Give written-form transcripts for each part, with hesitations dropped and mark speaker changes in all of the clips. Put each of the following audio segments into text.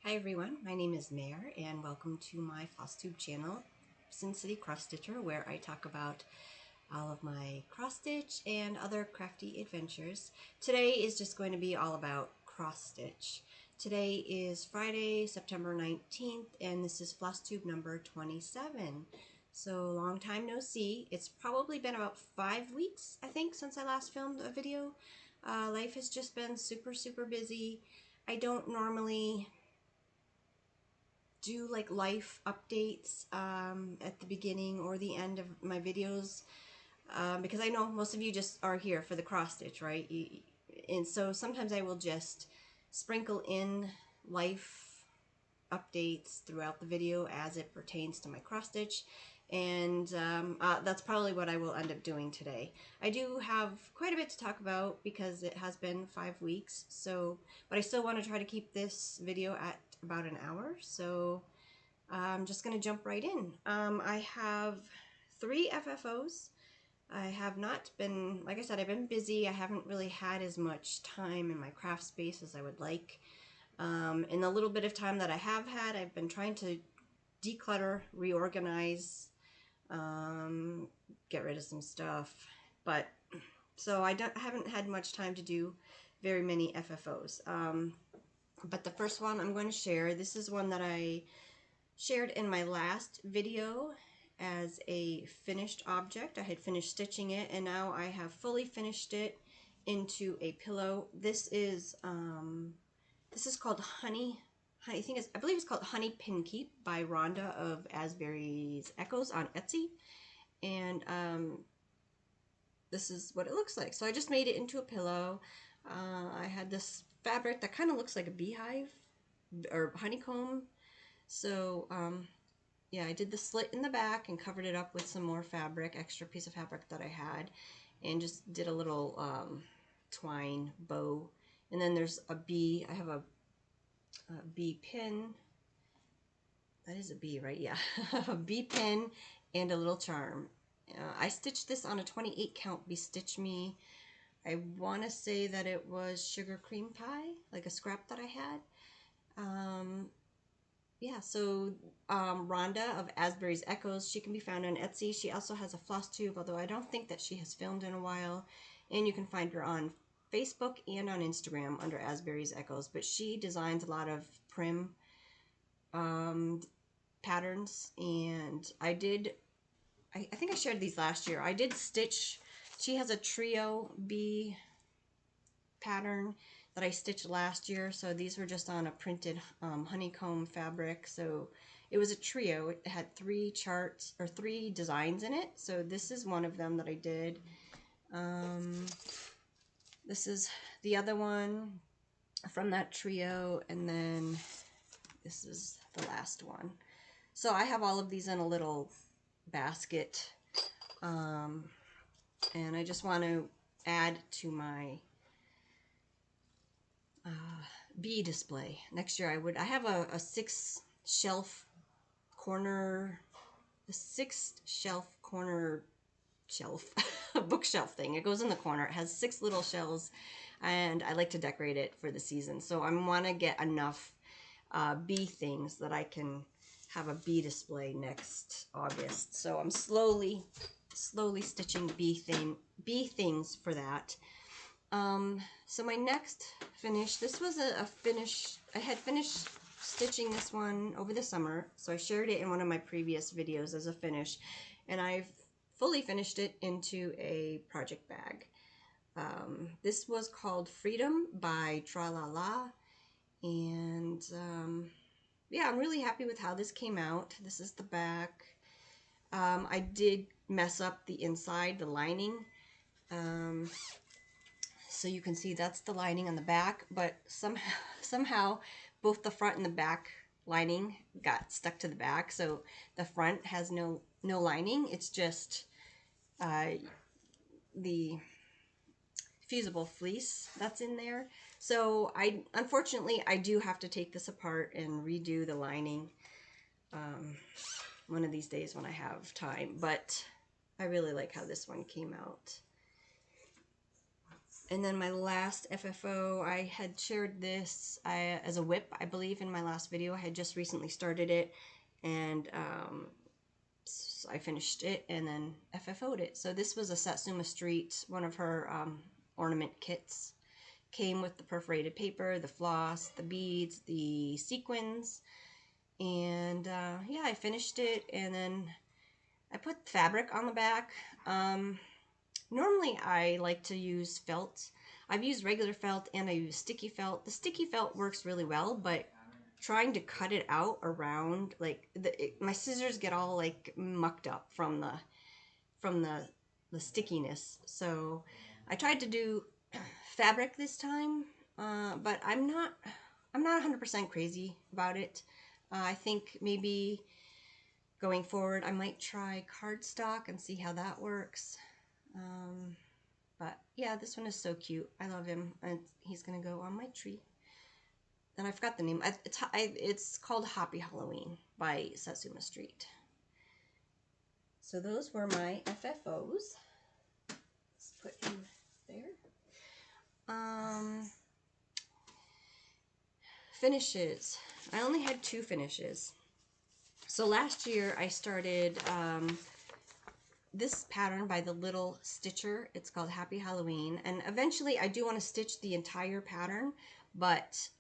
Speaker 1: Hi everyone, my name is Mare and welcome to my Flosstube channel, Sin City Cross Stitcher, where I talk about all of my cross stitch and other crafty adventures. Today is just going to be all about cross stitch. Today is Friday, September 19th, and this is Flosstube number 27. So long time no see. It's probably been about 5 weeks, I think, since I last filmed a video. Life has just been super busy. I don't normally do like life updates at the beginning or the end of my videos because I know most of you just are here for the cross stitch, right? And so sometimes I will just sprinkle in life updates throughout the video as it pertains to my cross stitch, and that's probably what I will end up doing today. I do have quite a bit to talk about because it has been 5 weeks, so but I still want to try to keep this video at about an hour, so I'm just going to jump right in. I have 3 FFOs. I have not been, like I said, I've been busy. I haven't really had as much time in my craft space as I would like. In the little bit of time that I have had, I've been trying to declutter, reorganize, get rid of some stuff. But so I haven't had much time to do very many FFOs. But the first one I'm going to share, this is one that I shared in my last video as a finished object. I had finished stitching it and now I have fully finished it into a pillow. This is called Honey. I believe it's called Honey PinKeep by Rhonda of Asbury's Echoes on Etsy. And this is what it looks like. So I just made it into a pillow. I had this fabric that kind of looks like a beehive or honeycomb. So yeah, I did the slit in the back and covered it up with some more fabric, extra piece of fabric that I had, and just did a little twine bow. And then there's a bee. I have a bee pin. That is a bee, right? Yeah. A bee pin and a little charm. I stitched this on a 28 count Be Stitch Me. I want to say that it was sugar cream pie, like a scrap that I had. Yeah, so Rhonda of Asbury's Echoes, she can be found on Etsy. She also has a Flosstube, although I don't think that she has filmed in a while. And you can find her on Facebook and on Instagram under Asbury's Echoes. But she designs a lot of prim patterns. And I think I shared these last year. I did stitch, she has a trio bee pattern that I stitched last year. So these were just on a printed honeycomb fabric. So it was a trio. It had 3 charts or 3 designs in it. So this is one of them that I did. This is the other one from that trio, and then this is the last one. So I have all of these in a little basket, and I just want to add to my bee display. Next year I have a 6 shelf corner, the 6 shelf corner shelf, a bookshelf thing. It goes in the corner. It has 6 little shelves, and I like to decorate it for the season. So I want to get enough bee things that I can have a bee display next August. So I'm slowly stitching bee things for that. So my next finish, this was a finish, I had finished stitching this one over the summer, so I shared it in one of my previous videos as a finish, and I've fully finished it into a project bag. This was called Freedom by Tralala, and yeah, I'm really happy with how this came out. This is the back. I did mess up the inside, the lining. So you can see that's the lining on the back, but somehow both the front and the back lining got stuck to the back. So the front has no lining. It's just the fusible fleece that's in there. So unfortunately I do have to take this apart and redo the lining one of these days when I have time. But I really like how this one came out. And then my last FFO, I had shared this as a whip, I believe, in my last video. I had just recently started it, and so I finished it and then FFO'd it. So this was a Satsuma Street, one of her ornament kits. Came with the perforated paper, the floss, the beads, the sequins, and yeah, I finished it, and then I put fabric on the back. Normally I like to use felt. I've used regular felt and I use sticky felt. The sticky felt works really well, but trying to cut it out around, like my scissors get all like mucked up from the stickiness. So I tried to do fabric this time, but I'm not 100% crazy about it. I think maybe going forward I might try cardstock and see how that works. But yeah, this one is so cute. I love him, and he's gonna go on my tree. And I forgot the name. It's called Hoppy Halloween by Satsuma Street. So those were my FFOs. Let's put him there. Finishes. I only had 2 finishes. So last year I started this pattern by the Little Stitcher. It's called Happy Halloween, and eventually I do want to stitch the entire pattern, but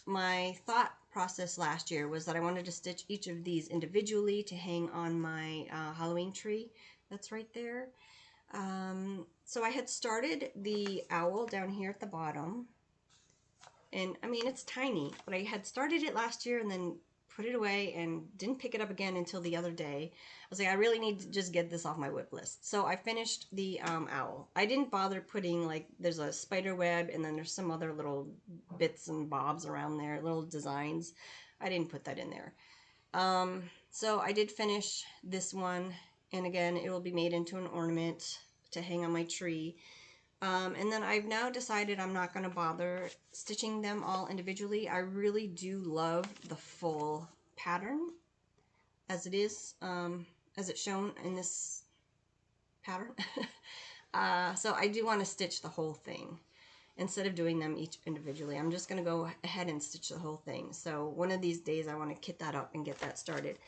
Speaker 1: my thought process last year was that I wanted to stitch each of these individually to hang on my Halloween tree that's right there. So I had started the owl down here at the bottom, and I mean, it's tiny, but I had started it last year and then put it away and didn't pick it up again until the other day. I was like, I really need to just get this off my whip list. So I finished the owl. I didn't bother putting, like, there's a spider web and then there's some other little bits and bobs around there, little designs. I didn't put that in there. So I did finish this one, and again, it will be made into an ornament to hang on my tree. And then I've now decided I'm not going to bother stitching them all individually. I really do love the full pattern as it is, as it's shown in this pattern. So I do want to stitch the whole thing instead of doing them each individually. I'm just going to go ahead and stitch the whole thing. So one of these days I want to kit that up and get that started.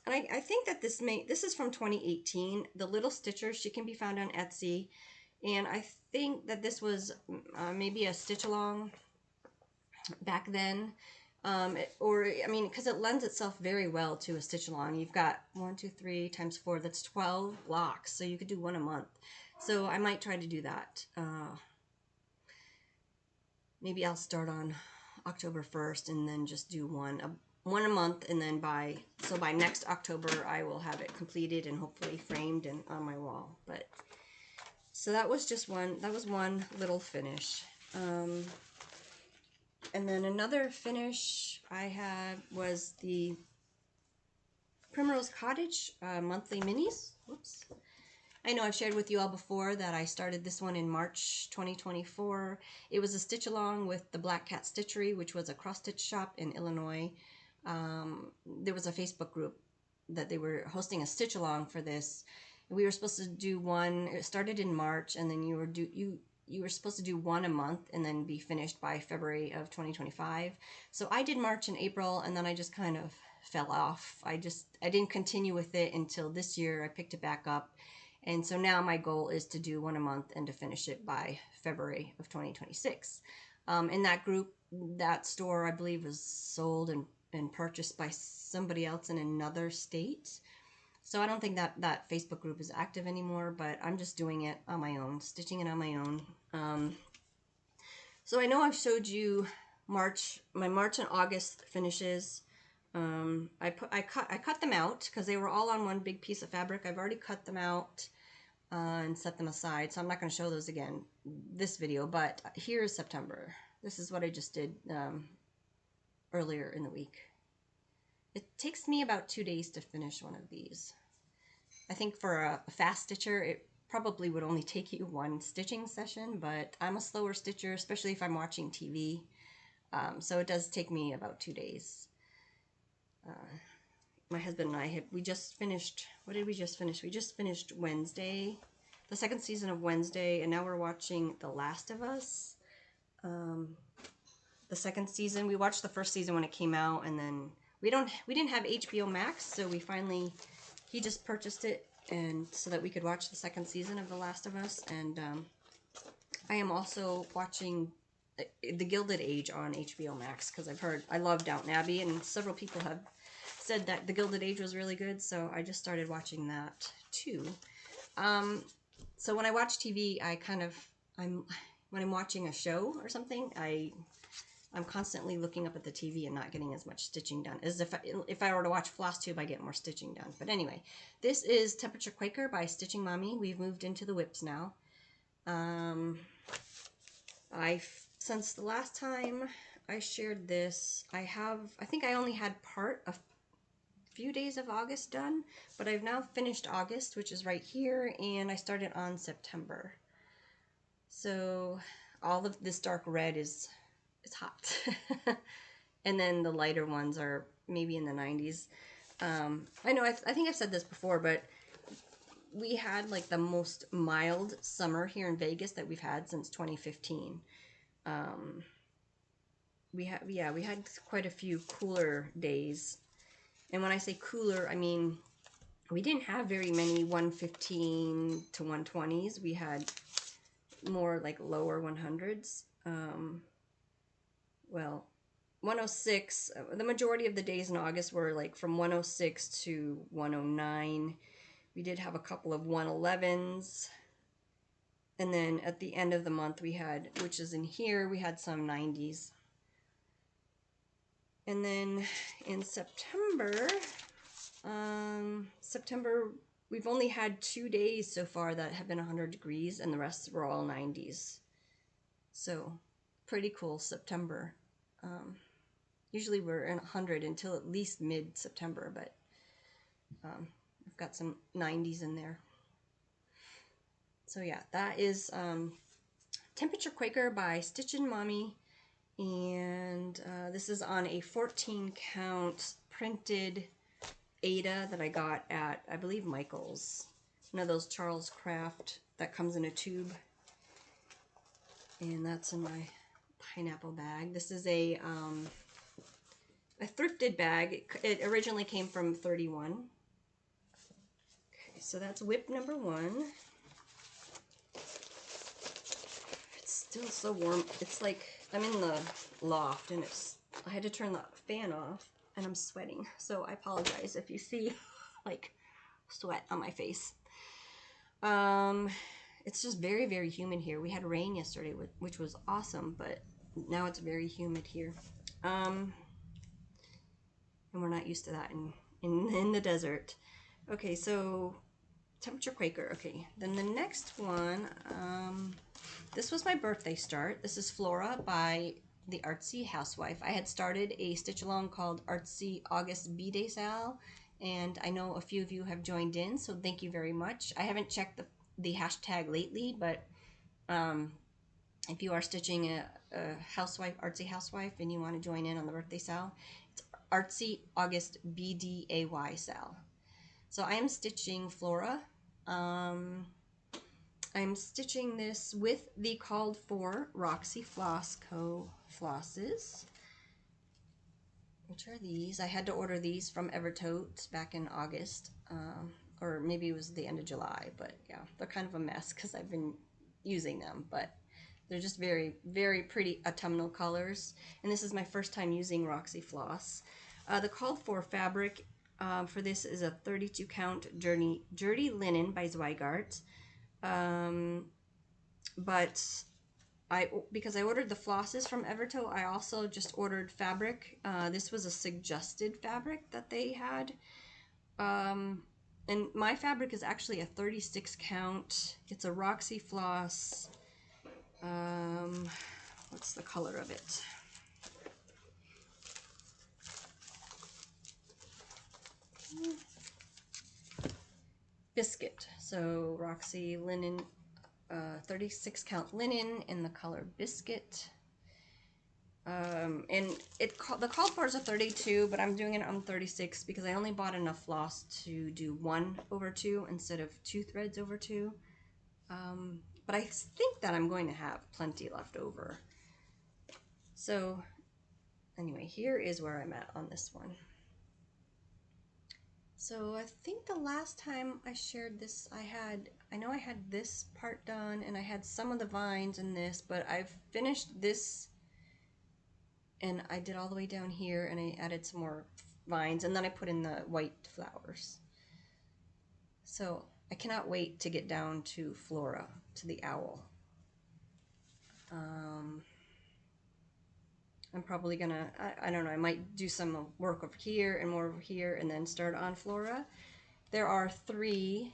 Speaker 1: And I think that this is from 2018. The Little Stitcher, she can be found on Etsy. And I think that this was maybe a stitch along back then. Or, I mean, because it lends itself very well to a stitch along. You've got 1, 2, 3 times 4, that's 12 blocks. So you could do one a month. So I might try to do that. Maybe I'll start on October 1st and then just do one a month, and then by next October I will have it completed and hopefully framed and on my wall. But so that was just one little finish. And then another finish I had was the Primrose Cottage monthly minis. Whoops. I know I've shared with you all before that I started this one in March 2024. It was a stitch along with the Black Cat Stitchery, which was a cross stitch shop in Illinois. There was a Facebook group that they were hosting a stitch along for this. We were supposed to do one. It started in March, and then you were supposed to do one a month and then be finished by February of 2025. So I did March and April, and then I just kind of fell off. I didn't continue with it until this year. I picked it back up. And so now my goal is to do one a month and to finish it by February of 2026. In that group, that store, I believe, was sold and purchased by somebody else in another state. So I don't think that Facebook group is active anymore, but I'm just doing it on my own, stitching it on my own. So I know I've showed you my March and August finishes. I cut them out because they were all on one big piece of fabric. I've already cut them out and set them aside, so I'm not going to show those again this video, but here is September. This is what I just did earlier in the week. It takes me about 2 days to finish one of these. I think for a fast stitcher, it probably would only take you one stitching session, but I'm a slower stitcher, especially if I'm watching TV. So it does take me about 2 days. My husband and I we just finished, what did we just finish? We just finished Wednesday, the second season of Wednesday, and now we're watching The Last of Us. The second season. We watched the first season when it came out, and then we didn't have HBO Max, so he just purchased it, and so that we could watch the second season of The Last of Us. And I am also watching The Gilded Age on HBO Max because I love Downton Abbey, and several people have said that The Gilded Age was really good, so I just started watching that too. So when I watch TV, when I'm watching a show or something, I'm constantly looking up at the TV and not getting as much stitching done. As if I were to watch Flosstube, I get more stitching done. But anyway, this is Temperature Quaker by Stitching Mommy. We've moved into the whips now. Since the last time I shared this, I think I only had a few days of August done, but I've now finished August, which is right here, and I started on September. So all of this dark red is hot. And then the lighter ones are maybe in the 90s. I know, I think I've said this before, but we had like the most mild summer here in Vegas that we've had since 2015. We had quite a few cooler days. And when I say cooler, I mean, we didn't have very many 115 to 120s. We had more like lower 100s. Well, 106, the majority of the days in August were like from 106 to 109. We did have a couple of 111s. And then at the end of the month we had, which is in here, we had some 90s. And then in September, we've only had 2 days so far that have been 100 degrees, and the rest were all 90s. So pretty cool September. Usually we're in 100 until at least mid-September, but I've got some 90s in there. So yeah, that is Temperature Quaker by Stitchin Mommy, and this is on a 14 count printed Ada that I got at, I believe, Michael's. One of those Charles Craft that comes in a tube. And that's in my pineapple bag. This is a thrifted bag. It originally came from 31. Okay, so that's whip number 1. It's still so warm. It's like I'm in the loft and I had to turn the fan off and I'm sweating. So I apologize if you see like sweat on my face. It's just very, very humid here. We had rain yesterday, which was awesome, but now it's very humid here. And we're not used to that in the desert. Okay, so Temperature Quaker. Okay, then the next one, this was my birthday start. This is Flora by the Artsy Housewife. I had started a stitch along called Artsy August B-Day Sal, and I know a few of you have joined in, so thank you very much. I haven't checked the hashtag lately, but if you are stitching a housewife, Artsy Housewife, and you want to join in on the birthday sal, it's Artsy August BDAY Sal. So I am stitching Flora. I'm stitching this with the called for Roxy Floss Co. flosses, which are these. I had to order these from Evertote back in August, or maybe it was the end of July, but yeah, they're kind of a mess because I've been using them, but they're just very, very pretty autumnal colors. And this is my first time using Roxy Floss. The called for fabric for this is a 32 count Dirty Linen by Zweigart. But because I ordered the flosses from Evertote, I also just ordered fabric. This was a suggested fabric that they had. And my fabric is actually a 36 count. It's a Roxy Floss. What's the color of it? Biscuit. So Roxy linen, 36 count linen in the color biscuit. And the called for is a 32, but I'm doing it on 36 because I only bought enough floss to do 1/2 instead of 2 threads over 2. But I think that I'm going to have plenty left over. So anyway, here is where I'm at on this one. So I think the last time I shared this, I know I had this part done and I had some of the vines in this, but I've finished this and I did all the way down here and I added some more vines and then I put in the white flowers. So I cannot wait to get down to Flora, to the owl. I'm probably gonna, I don't know, I might do some work over here and more over here and then start on Flora. There are four.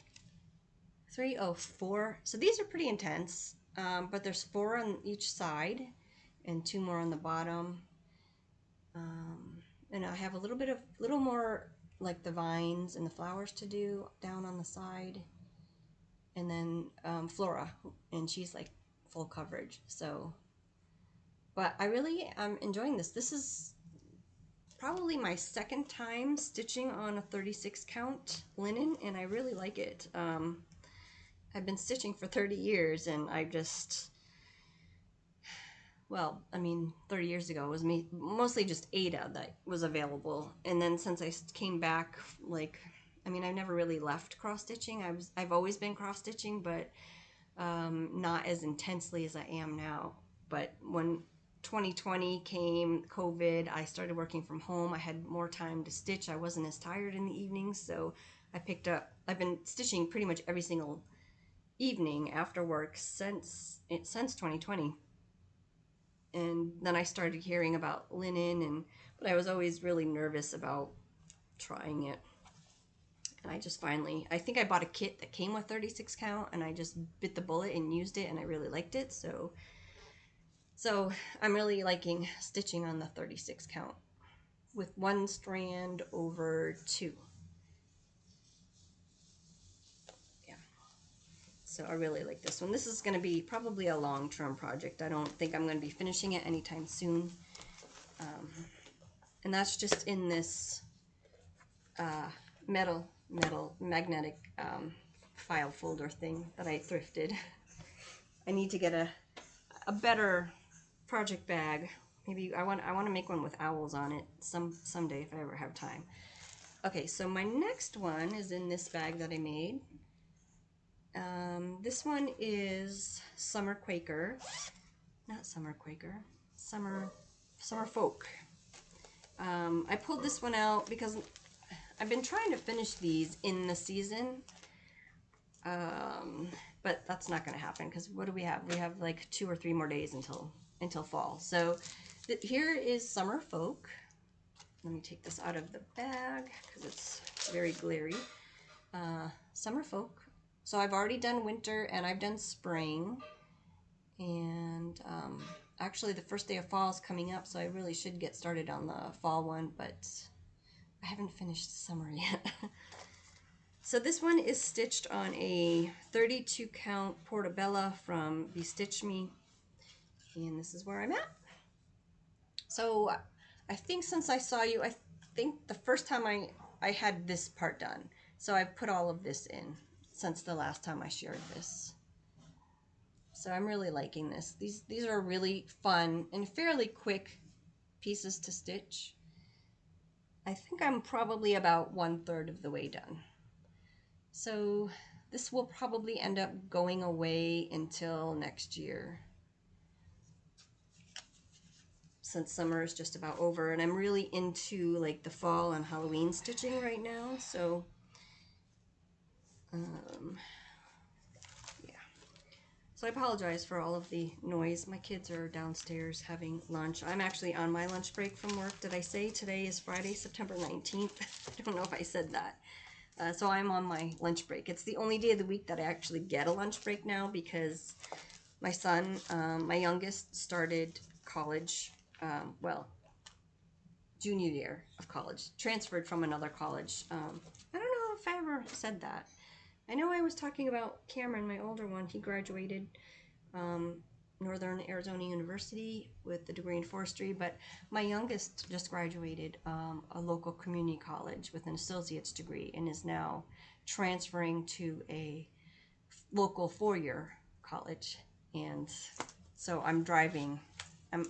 Speaker 1: So these are pretty intense, but there's 4 on each side and 2 more on the bottom. And I have a little more like the vines and the flowers to do down on the side. And then Flora, and she's like full coverage. So, but I really am enjoying this. This is probably my second time stitching on a 36 count linen, and I really like it. I've been stitching for 30 years and I just, well, I mean, 30 years ago it was mostly just Ada that was available. And then since I came back, like, I mean, I've never really left cross stitching. I've always been cross stitching, but not as intensely as I am now. But when 2020 came, COVID, I started working from home. I had more time to stitch. I wasn't as tired in the evenings, so I've been stitching pretty much every single evening after work since 2020. And then I started hearing about linen, but I was always really nervous about trying it. And I just finally, I think I bought a kit that came with 36 count and I just bit the bullet and used it and I really liked it. So I'm really liking stitching on the 36 count with 1 strand over 2. So I really like this one. This is going to be probably a long-term project. I don't think I'm going to be finishing it anytime soon. And that's just in this metal magnetic file folder thing that I thrifted. I need to get a better project bag. Maybe I want to make one with owls on it someday if I ever have time. Okay, so my next one is in this bag that I made. This one is Summer Quaker, not Summer Quaker, Summer Folk. I pulled this one out because I've been trying to finish these in the season, but that's not going to happen because what do we have? We have like 2 or 3 more days until fall. So here is Summer Folk. Let me take this out of the bag because it's very glary. Summer Folk. So I've already done winter and I've done spring, and actually the first day of fall is coming up, so I really should get started on the fall one, but I haven't finished summer yet. So this one is stitched on a 32 count Portobello from Stitch Me, and this is where I'm at. So I think since I saw you, I think the first time I had this part done, so I've put all of this in since the last time I shared this. So I'm really liking this. These are really fun and fairly quick pieces to stitch. I think I'm probably about 1/3 of the way done. So this will probably end up going away until next year, since summer is just about over, and I'm really into like the fall and Halloween stitching right now. So So I apologize for all of the noise. My kids are downstairs having lunch. I'm actually on my lunch break from work. Did I say today is Friday, September 19th? I don't know if I said that. So I'm on my lunch break. It's the only day of the week that I actually get a lunch break now because my son, my youngest, started college, well, junior year of college, transferred from another college. I don't know if I ever said that. I know I was talking about Cameron, my older one. He graduated Northern Arizona University with a degree in forestry, but my youngest just graduated a local community college with an associate's degree and is now transferring to a local four-year college, and so I'm driving.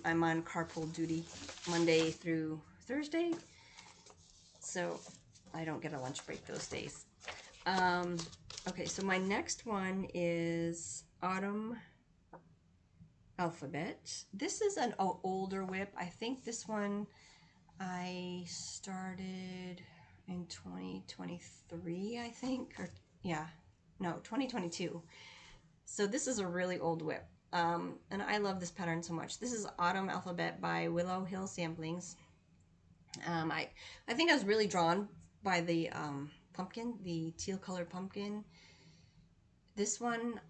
Speaker 1: I'm on carpool duty Monday through Thursday, so I don't get a lunch break those days. Okay, so my next one is Autumn Alphabet. This is an older whip. I think this one I started in 2023, I think, or yeah, no, 2022. So this is a really old whip, and I love this pattern so much. This is Autumn Alphabet by Willow Hill Samplings. I think I was really drawn by the pumpkin, the teal colored pumpkin. This one,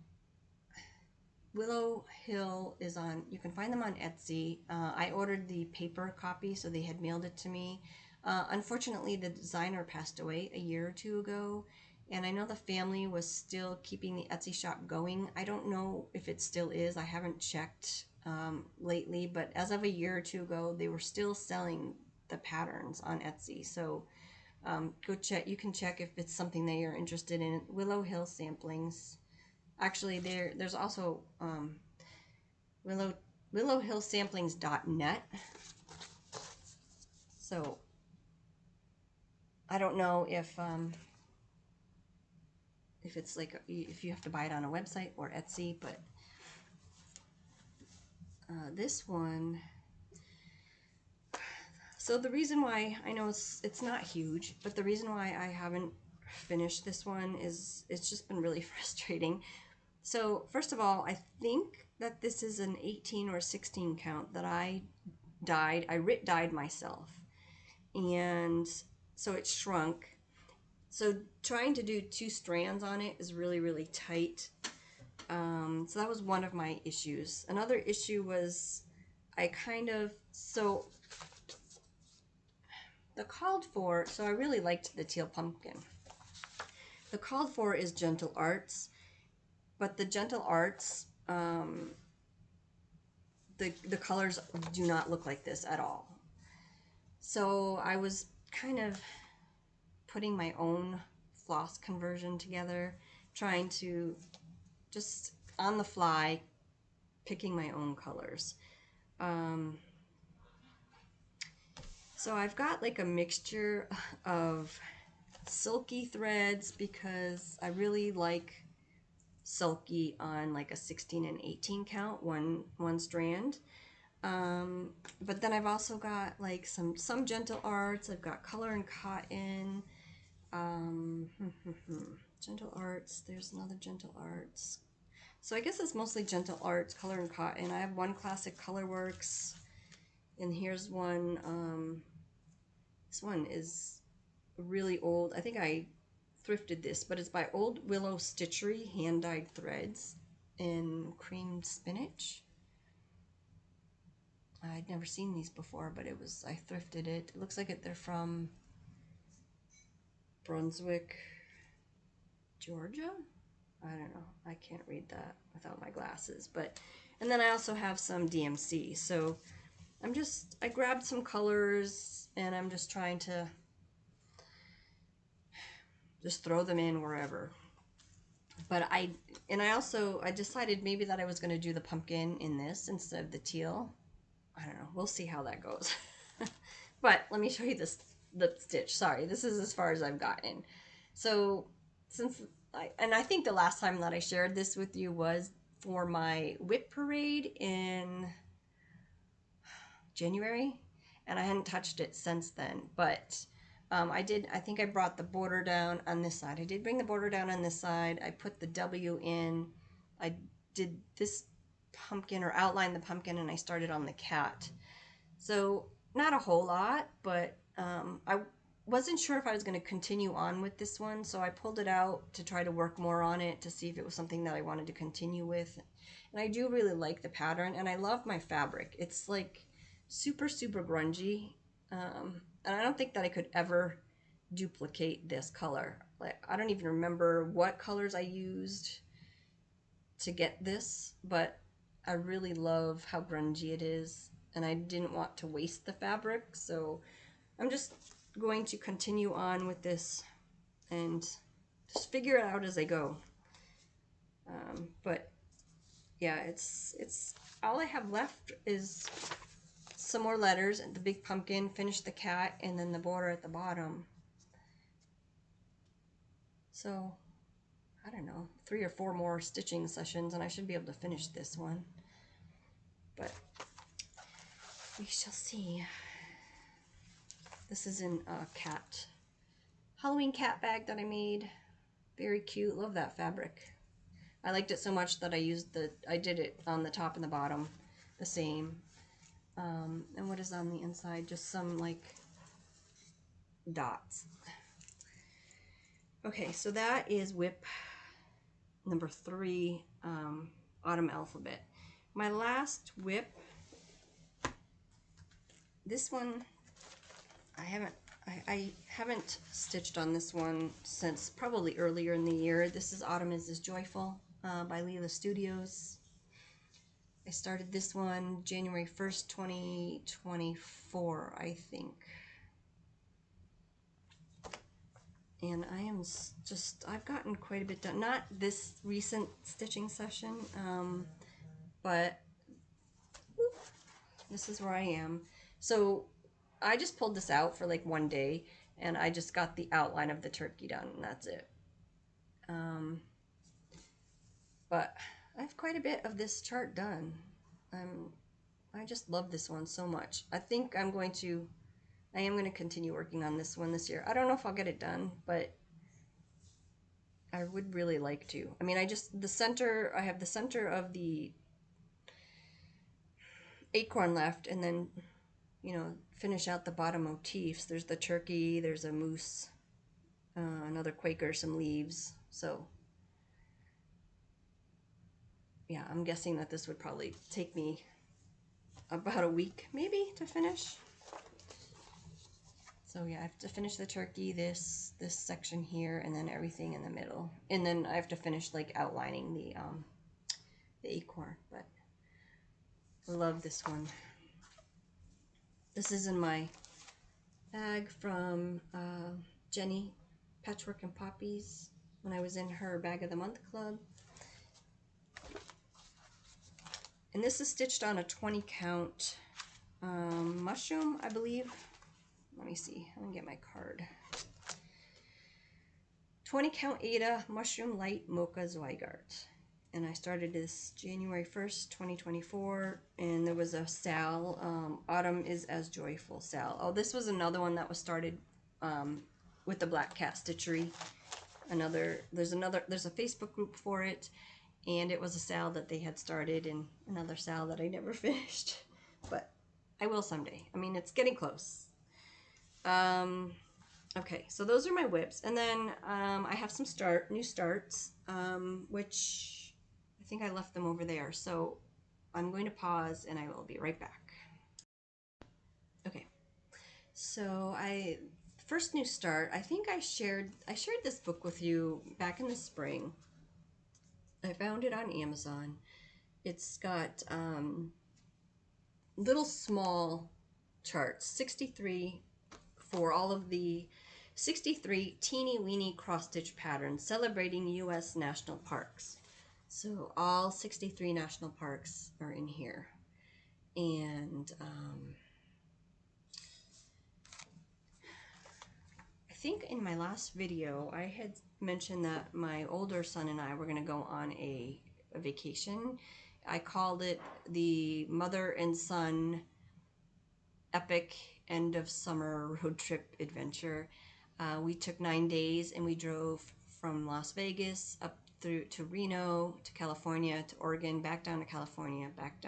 Speaker 1: Willow Hill, is on, you can find them on Etsy. I ordered the paper copy, so they had mailed it to me. Unfortunately, the designer passed away a year or two ago, and I know the family was still keeping the Etsy shop going. I don't know if it still is. I haven't checked lately, but as of a year or two ago, they were still selling the patterns on Etsy. So go check. You can check if it's something that you're interested in. Willow Hill Samplings. Actually, there's also willowhillsamplings.net. So I don't know if it's like if you have to buy it on a website or Etsy, but this one. So the reason why, I know it's not huge, but the reason why I haven't finished this one is it's just been really frustrating. So first of all, I think that this is an 18 or 16 count that I dyed. I dyed myself, and so it shrunk. So trying to do 2 strands on it is really, really tight. So that was one of my issues. Another issue was so the called for, so I really liked the teal pumpkin. The called for is Gentle Arts, but the Gentle Arts, the colors do not look like this at all. So I was kind of putting my own floss conversion together, trying to just on the fly picking my own colors. So I've got like a mixture of silky threads because I really like silky on like a 16 and 18 count, one strand. But then I've also got like some Gentle Arts. I've got Color and Cotton. Gentle Arts. There's another Gentle Arts. So I guess it's mostly Gentle Arts, Color and Cotton. I have one classic Colorworks, and here's one. This one is really old. I think I thrifted this, but it's by Old Willow Stitchery, hand-dyed threads in cream spinach. I'd never seen these before, but I thrifted it. It looks like they're from Brunswick, Georgia? I don't know. I can't read that without my glasses. And then I also have some DMC. So I grabbed some colors and I'm just trying to just throw them in wherever. But I decided maybe that I was going to do the pumpkin in this instead of the teal. I don't know. We'll see how that goes. But let me show you the stitch. Sorry, this is as far as I've gotten. So I think the last time that I shared this with you was for my whip parade in January, and I hadn't touched it since then. But I think I brought the border down on this side. I did bring the border down on this side. I put the W in. I did this pumpkin, or outlined the pumpkin, and I started on the cat. So not a whole lot, but I wasn't sure if I was going to continue on with this one, so I pulled it out to try to work more on it to see if it was something that I wanted to continue with. And I do really like the pattern, and I love my fabric. It's like super, super grungy, and I don't think that I could ever duplicate this color. Like, I don't even remember what colors I used to get this, but I really love how grungy it is, and I didn't want to waste the fabric, so I'm just going to continue on with this and just figure it out as I go. But yeah, it's all I have left is some more letters and the big pumpkin, finish the cat, and then the border at the bottom. So I don't know, 3 or 4 more stitching sessions and I should be able to finish this one. But we shall see. This is in a cat, Halloween cat bag that I made. Very cute, love that fabric. I liked it so much that I did it on the top and the bottom the same. And what is on the inside? Just some like dots. Okay, so that is WIP number 3, Autumn Alphabet. My last WIP, this one, I haven't stitched on this one since probably earlier in the year. This is Autumn is Joyful by Lila Studios. I started this one January 1st, 2024, I think. And I am just, I've gotten quite a bit done. Not this recent stitching session, but this is where I am. So I just pulled this out for like one day and I just got the outline of the turkey done and that's it. But I have quite a bit of this chart done. I just love this one so much. I think I am going to continue working on this one this year. I don't know if I'll get it done, but I would really like to. I mean, I have the center of the acorn left, and then, you know, finish out the bottom motifs. There's the turkey, there's a moose, another Quaker, some leaves. So yeah, I'm guessing that this would probably take me about a week maybe to finish. So yeah, I have to finish the turkey, this section here, and then everything in the middle. And then I have to finish like outlining the acorn, but I love this one. This is in my bag from Jenny, Patchwork and Poppies, when I was in her Bag of the Month club. And this is stitched on a 20 count mushroom, I believe. Let me see, let me get my card. 20 count Ada Mushroom Light Mocha Zweigart. And I started this January 1st, 2024, and there was a Sal, Autumn is as Joyful Sal. Oh, this was another one that was started with the Black Cat Stitchery. There's a Facebook group for it, and it was a Sal that they had started, and another Sal that I never finished, but I will someday. I mean, it's getting close. Okay, so those are my WIPs, and then I have some new starts, which I think I left them over there. So I'm going to pause, and I will be right back. Okay, so first new start. I think I shared this book with you back in the spring. I found it on Amazon. It's got little small charts, 63 for all of the 63 teeny weeny cross stitch patterns celebrating U.S. national parks. So all 63 national parks are in here. And I think in my last video I had mentioned that my older son and I were going to go on a vacation. I called it the mother and son epic end of summer road trip adventure. We took 9 days and we drove from Las Vegas up through to Reno, to California, to Oregon, back down to California, back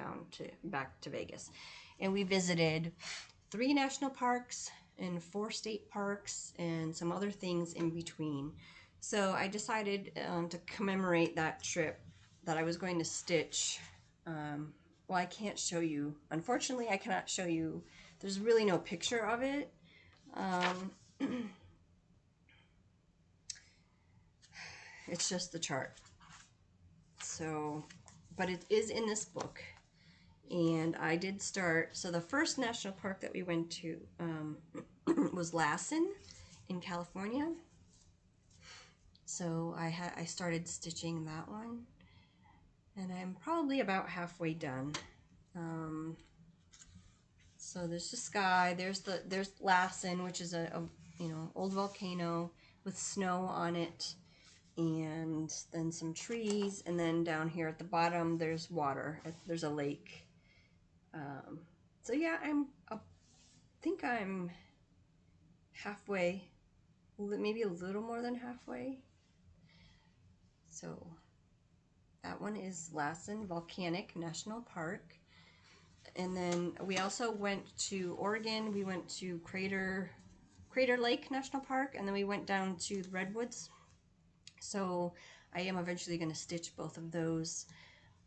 Speaker 1: to Vegas. And we visited 3 national parks and 4 state parks and some other things in between. So I decided to commemorate that trip that I was going to stitch. Well, I can't show you. Unfortunately, I cannot show you. There's really no picture of it. It's just the chart. So, but it is in this book. And I did start, so the first national park that we went to was Lassen in California. So I started stitching that one. And I'm probably about halfway done. So there's the sky, there's Lassen, which is a you know, old volcano with snow on it, and then some trees, and then down here at the bottom there's water. There's a lake. So yeah, I think I'm halfway, maybe a little more than halfway. So that one is Lassen Volcanic National Park. And then we also went to Oregon. We went to Crater Lake National Park, and then we went down to the Redwoods. So I am eventually going to stitch both of those.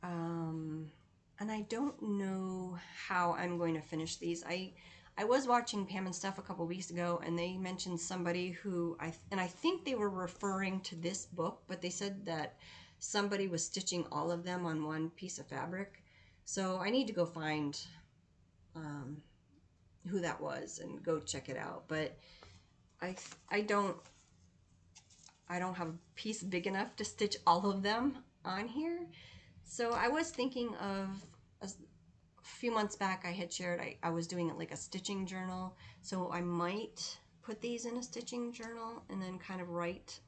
Speaker 1: And I don't know how I'm going to finish these. I was watching Pam and Steph a couple weeks ago, and they mentioned somebody who I think they were referring to this book, but they said that somebody was stitching all of them on one piece of fabric. So I need to go find who that was and go check it out. But I don't have a piece big enough to stitch all of them on here. So I was thinking of a few months back I had shared I was doing it like a stitching journal. So I might put these in a stitching journal and then kind of write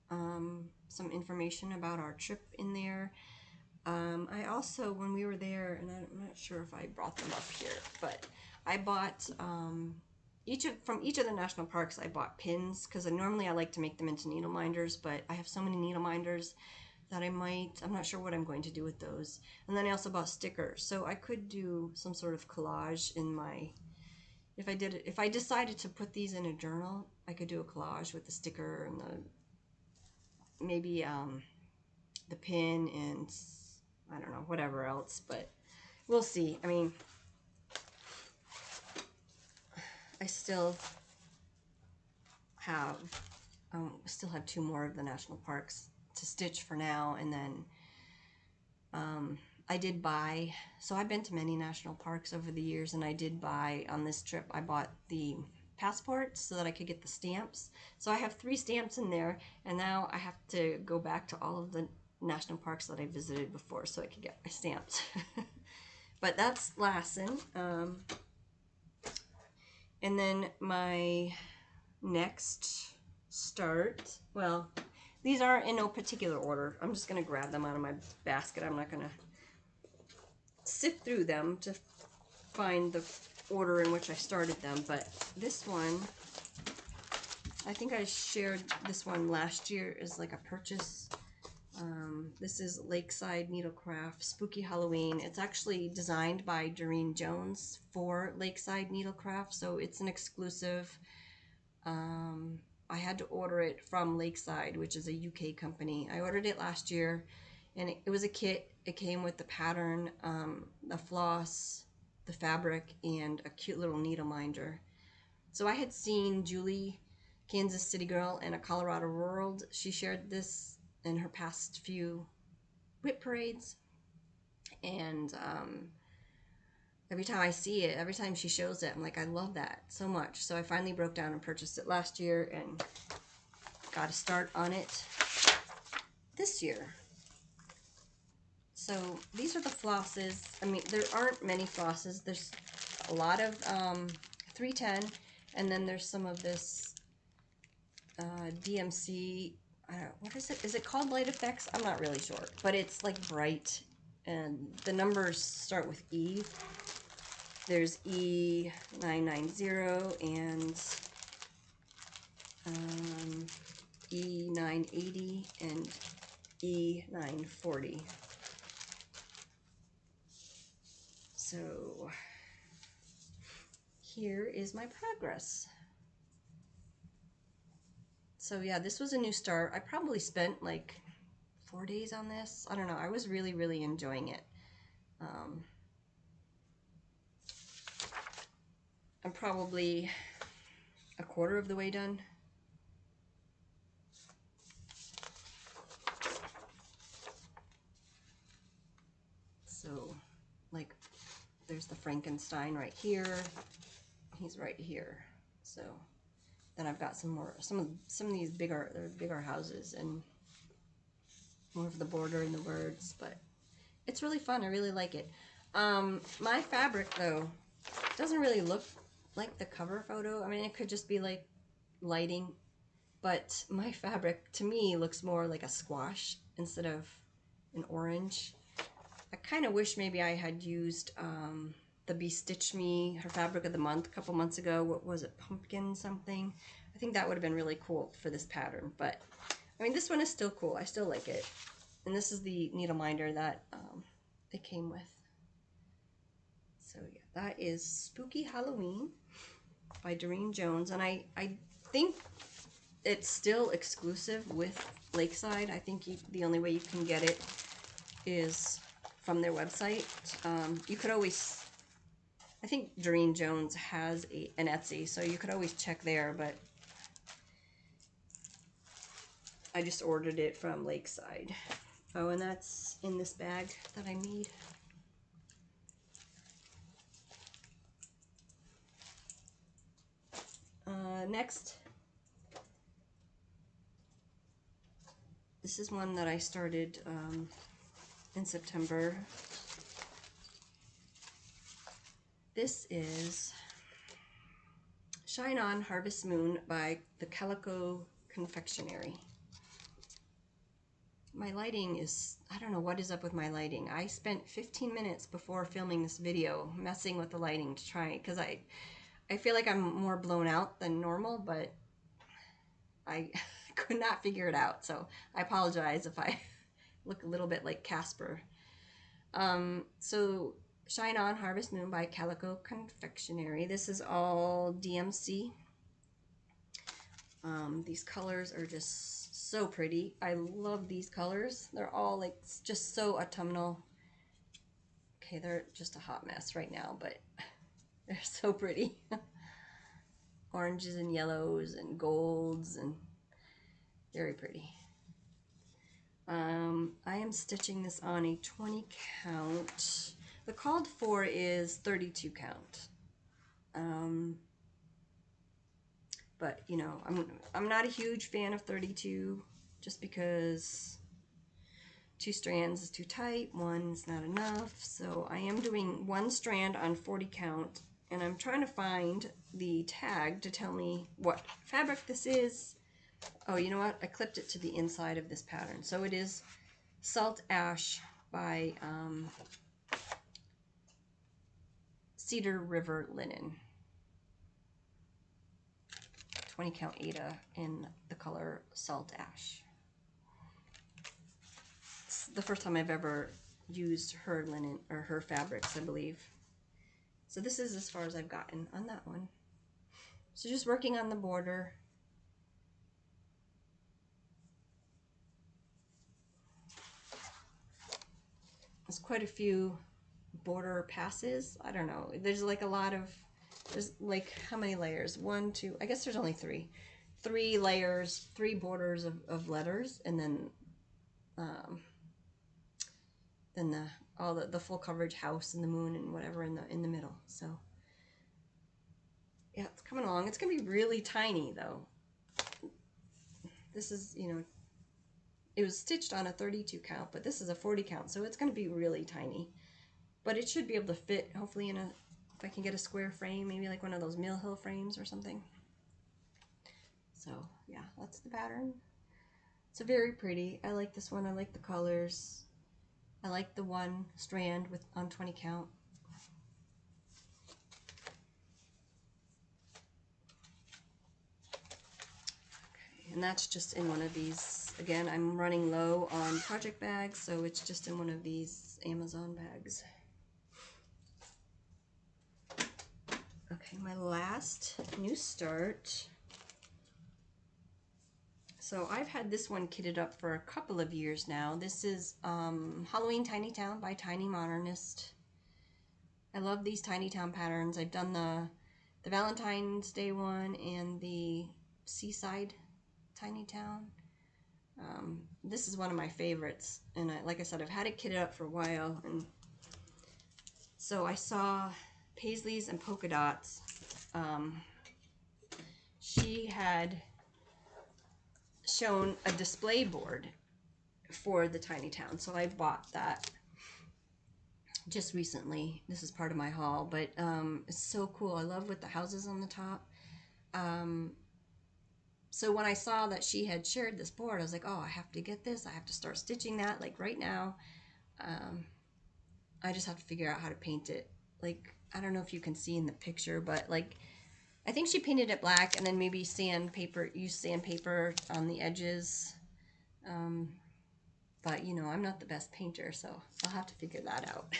Speaker 1: some information about our trip in there. I also, when we were there, and I'm not sure if I brought them up here, but I bought from each of the national parks. I bought pins because normally I like to make them into needle minders, but I have so many needle minders that I'm not sure what I'm going to do with those. And then I also bought stickers, so I could do some sort of collage in my, if I decided to put these in a journal, I could do a collage with the sticker and maybe the pin and I don't know, whatever else, but we'll see. I mean, I still have 2 more of the national parks to stitch for now, and then I did buy, so I've been to many national parks over the years, and I did buy, on this trip, I bought the passports so that I could get the stamps. So I have 3 stamps in there, and now I have to go back to all of the national parks that I visited before so I could get my stamps. But that's Lassen. And then my next start, well, these aren't in no particular order. I'm just going to grab them out of my basket. I'm not going to sift through them to find the order in which I started them, but this one, I think I shared this one last year as like a purchase. This is Lakeside Needlecraft Spooky Halloween. It's actually designed by Durene Jones for Lakeside Needlecraft, so it's an exclusive. I had to order it from Lakeside, which is a UK company. I ordered it last year, and it was a kit. It came with the pattern, the floss, the fabric, and a cute little needle minder. So I had seen Julie, Kansas City Girl, and a Colorado World. She shared this in her past few whip parades, and every time I see it, every time she shows it, I'm like, I love that so much. So I finally broke down and purchased it last year and got a start on it this year. So these are the flosses. I mean, there aren't many flosses. There's a lot of 310, and then there's some of this DMC. What is it? Is it called Light Effects? I'm not really sure, but it's like bright, and the numbers start with E. There's E990 and E980 and E940. So here is my progress. So yeah, this was a new start. I probably spent like 4 days on this. I don't know. I was really, really enjoying it. I'm probably a quarter of the way done. So, like, there's the Frankenstein right here. He's right here. So then I've got some of these bigger houses and more of the border and the words. But it's really fun. I really like it. My fabric though doesn't really look like the cover photo. I mean, it could just be like lighting, but my fabric to me looks more like a squash instead of an orange. I kind of wish maybe I had used the Be Stitch Me, her fabric of the month, a couple months ago. What was it, pumpkin something? I think that would have been really cool for this pattern, but I mean, this one is still cool. I still like it. And this is the needle minder that it came with. So yeah, that is Spooky Halloween by Durene Jones. And I think it's still exclusive with Lakeside. I think the only way you can get it is from their website. You could always, I think Durene Jones has an Etsy, so you could always check there, but I just ordered it from Lakeside. Oh, and that's in this bag that I made. Next, this is one that I started in September. This is Shine On Harvest Moon by the Calico Confectionary. My lighting is, I don't know what is up with my lighting. I spent 15 minutes before filming this video messing with the lighting to try, because I feel like I'm more blown out than normal, but I could not figure it out. So I apologize if I look a little bit like Casper. So Shine On Harvest Moon by Calico Confectionary. This is all DMC. These colors are just so pretty. I love these colors. They're all like just so autumnal. Okay, they're just a hot mess right now, but they're so pretty. Oranges and yellows and golds and very pretty. I am stitching this on a 20 count. The called for is 32 count. But you know, I'm not a huge fan of 32 just because 2 strands is too tight, 1's not enough. So I am doing 1 strand on 40 count, and I'm trying to find the tag to tell me what fabric this is. Oh, you know what? I clipped it to the inside of this pattern. So it is Salt Ash by Cedar River Linen. 20 count Ada in the color Salt Ash. It's the first time I've ever used her linen or her fabrics, I believe. So this is as far as I've gotten on that one. So just working on the border. There's quite a few border passes. I don't know. There's like a lot of, there's like how many layers? 1, 2, I guess there's only 3. 3 layers, 3 borders of letters, and then the full coverage house and the moon and whatever in the middle. So yeah, it's coming along. It's gonna be really tiny though. This is, you know, it was stitched on a 32 count, but this is a 40 count, so it's gonna be really tiny. But it should be able to fit, hopefully, in a, if I can get a square frame, maybe like one of those Mill Hill frames or something. So yeah, that's the pattern. It's very pretty. I like this one. I like the colors. I like the 1 strand with on 20 count. Okay, and that's just in one of these. Again, I'm running low on project bags, so it's just in one of these Amazon bags. Okay, my last new start. So I've had this one kitted up for a couple of years now. This is Halloween Tiny Town by Tiny Modernist. I love these Tiny Town patterns. I've done the Valentine's Day one and the Seaside Tiny Town. This is one of my favorites, and like I said, I've had it kitted up for a while, and so I saw Paisleys and Polka Dots. She had shown a display board for the Tiny Town, so I bought that, just recently. This is part of my haul, but it's so cool. I love with the houses on the top. So when I saw that she had shared this board, I was like, oh, I have to get this. I have to start stitching that like right now. I just have to figure out how to paint it. Like, I don't know if you can see in the picture, but like, I think she painted it black and then maybe use sandpaper on the edges. But you know, I'm not the best painter, so I'll have to figure that out.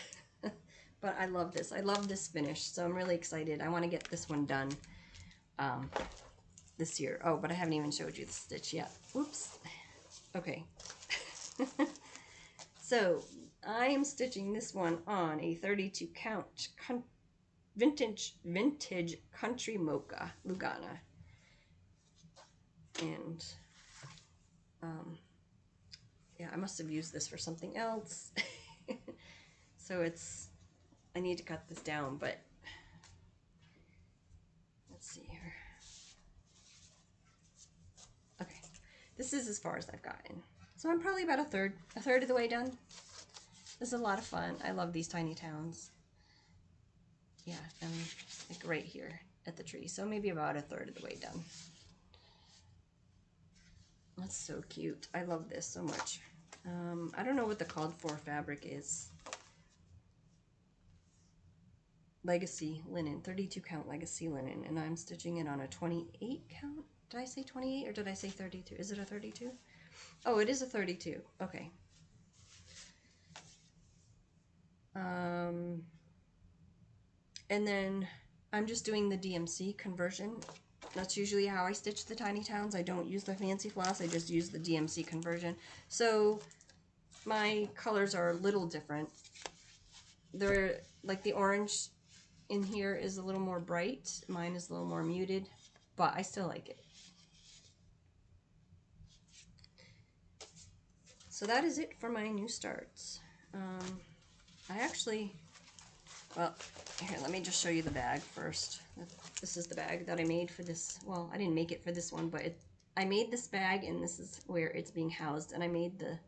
Speaker 1: But I love this. I love this finish, so I'm really excited. I want to get this one done this year. Oh, but I haven't even showed you the stitch yet. Whoops. Okay. So I am stitching this one on a 32 count vintage country mocha Lugana, and yeah, I must have used this for something else. So I need to cut this down, but let's see here. Okay, this is as far as I've gotten. So I'm probably about a third of the way done. This is a lot of fun. I love these tiny towns. Yeah, I'm like right here at the tree. So maybe about a third of the way done. That's so cute. I love this so much. I don't know what the called for fabric is. Legacy linen, 32 count legacy linen, and I'm stitching it on a 28 count. Did I say 28 or did I say 32? Is it a 32? Oh, it is a 32. Okay. And then I'm just doing the DMC conversion. That's usually how I stitch the tiny towns. I don't use the fancy floss. I just use the DMC conversion. So my colors are a little different. They're like the orange in here is a little more bright. Mine is a little more muted, but I still like it. So that is it for my new starts. Well, here, let me just show you the bag first. This is the bag that I made for this. Well, I didn't make it for this one, but I made this bag, and this is where it's being housed, and I made the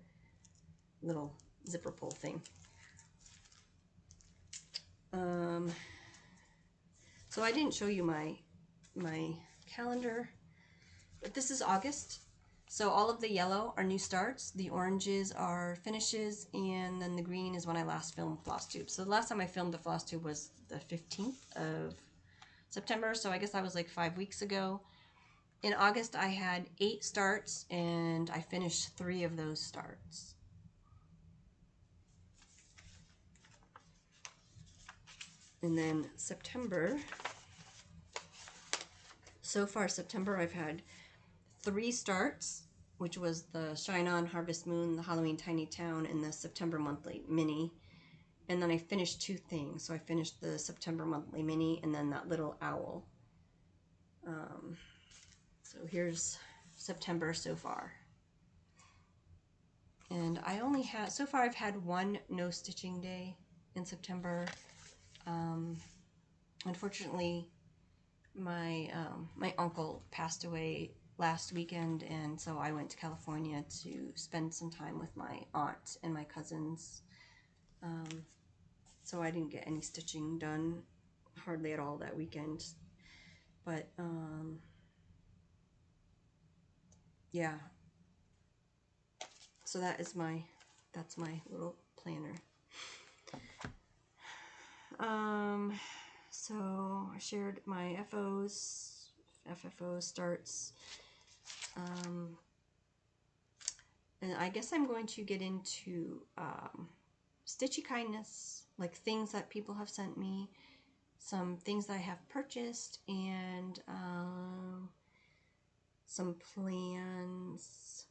Speaker 1: little zipper pull thing. So I didn't show you my calendar, but this is August. So all of the yellow are new starts, the oranges are finishes, and then the green is when I last filmed Flosstube. So the last time I filmed the Flosstube was the 15th of September, so I guess that was like 5 weeks ago. In August I had 8 starts, and I finished 3 of those starts. And then September, so far September I've had 3 starts, which was the Shine On, Harvest Moon, the Halloween Tiny Town, and the September Monthly Mini. And then I finished 2 things. So I finished the September Monthly Mini and then that little owl. So here's September so far. And I only had, so far I've had 1 no stitching day in September. Unfortunately, my uncle passed away last weekend, and so I went to California to spend some time with my aunt and my cousins. So I didn't get any stitching done hardly at all that weekend. But yeah. So that's my little planner. So I shared my FFO starts. And I guess I'm going to get into stitchy kindness, like things that people have sent me, some things that I have purchased, and some plans.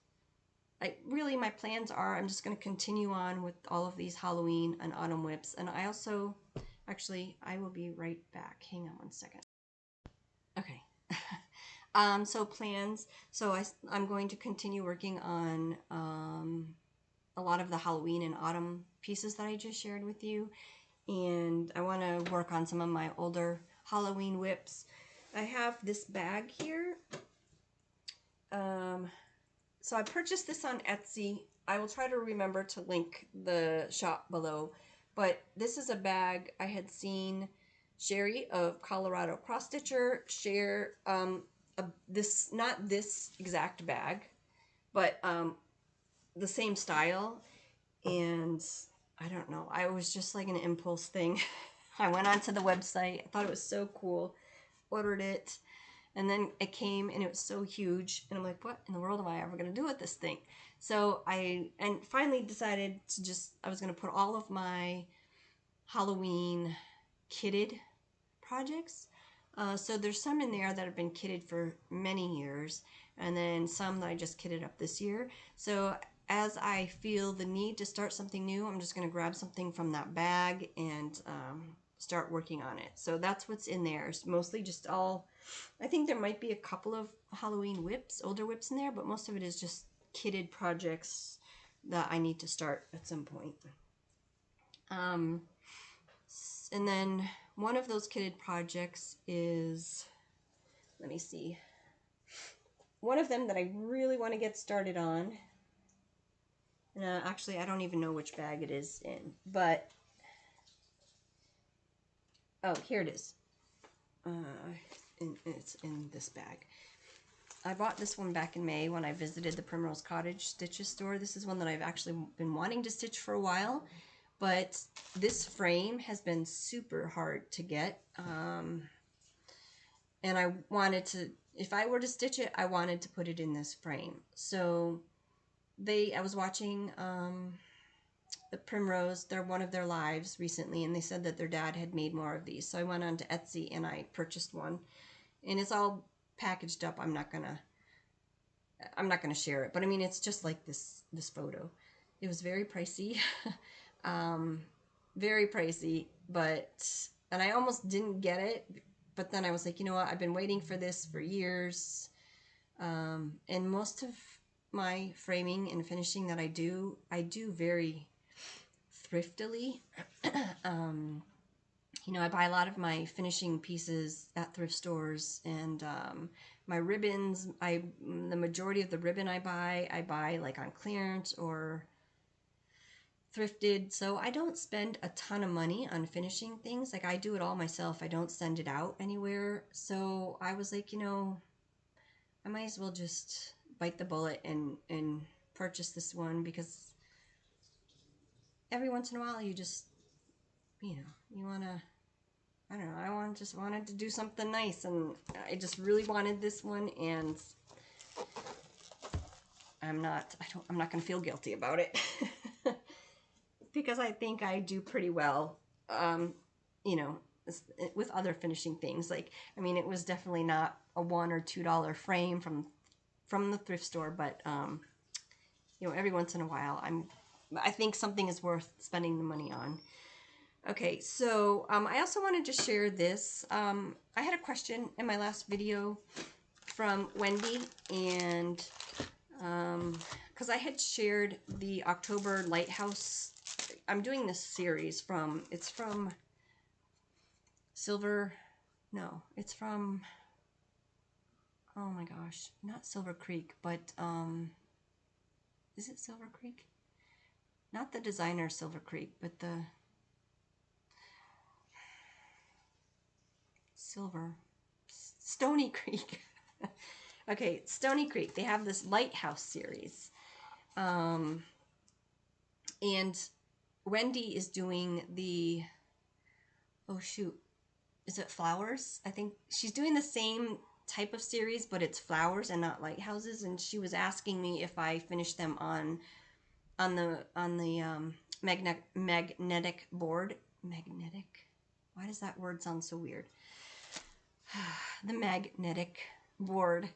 Speaker 1: Really, my plans are I'm just going to continue on with all of these Halloween and autumn whips. And I also, actually, I will be right back. Hang on one second. Okay. So plans. So I'm going to continue working on a lot of the Halloween and autumn pieces that I just shared with you. And I want to work on some of my older Halloween whips. I have this bag here. So I purchased this on Etsy. I will try to remember to link the shop below. But this is a bag I had seen Sherry of Colorado Cross Stitcher share this, not this exact bag, but the same style. And I don't know, I was just like an impulse thing. I went onto the website, I thought it was so cool, ordered it, and then it came and it was so huge, and I'm like, what in the world am I ever going to do with this thing? So I finally decided to I was going to put all of my Halloween kitted projects. So there's some in there that have been kitted for many years, and then some that I just kitted up this year. So as I feel the need to start something new, I'm just going to grab something from that bag and start working on it. So that's what's in there. It's mostly just all, I think there might be a couple of Halloween whips, older whips in there, but most of it is just kitted projects that I need to start at some point. And then one of those kitted projects is, let me see, one of them that I really want to get started on. Actually, I don't even know which bag it is in, but, oh, here it is. It's in this bag. I bought this one back in May when I visited the Primrose Cottage Stitches store. This is one that I've actually been wanting to stitch for a while, but this frame has been super hard to get. And I wanted to, if I were to stitch it, I wanted to put it in this frame. So I was watching the Primrose, one of their lives recently, and they said that their dad had made more of these. So I went on to Etsy and I purchased one, and it's all packaged up. I'm not gonna share it, but I mean, it's just like this photo. It was very pricey, very pricey, and I almost didn't get it, but then I was like, you know what, I've been waiting for this for years, and most of my framing and finishing that I do very thriftily. You know, I buy a lot of my finishing pieces at thrift stores, and my ribbons, the majority of the ribbon I buy like on clearance or thrifted. So I don't spend a ton of money on finishing things. Like, I do it all myself. I don't send it out anywhere. So I was like, you know, I might as well just bite the bullet and purchase this one, because every once in a while you just, you know, you want to, I don't know, I just wanted to do something nice, and I just really wanted this one, and I'm not going to feel guilty about it. Because I think I do pretty well, you know, with other finishing things. Like, I mean, it was definitely not a $1 or $2 frame from the thrift store, but you know, every once in a while I think something is worth spending the money on. Okay, so I also wanted to share this. I had a question in my last video from Wendy, and because I had shared the October Lighthouse. I'm doing this series it's from Silver, no, it's from, oh my gosh, not Silver Creek, but is it Silver Creek? Not the designer Silver Creek, but the Stony Creek. Okay, Stony Creek. They have this Lighthouse series. And Wendy is doing the, oh shoot, is it flowers? I think she's doing the same type of series, but it's flowers and not lighthouses. And she was asking me if I finished them on the magnetic board. Magnetic? Why does that word sound so weird? The magnetic board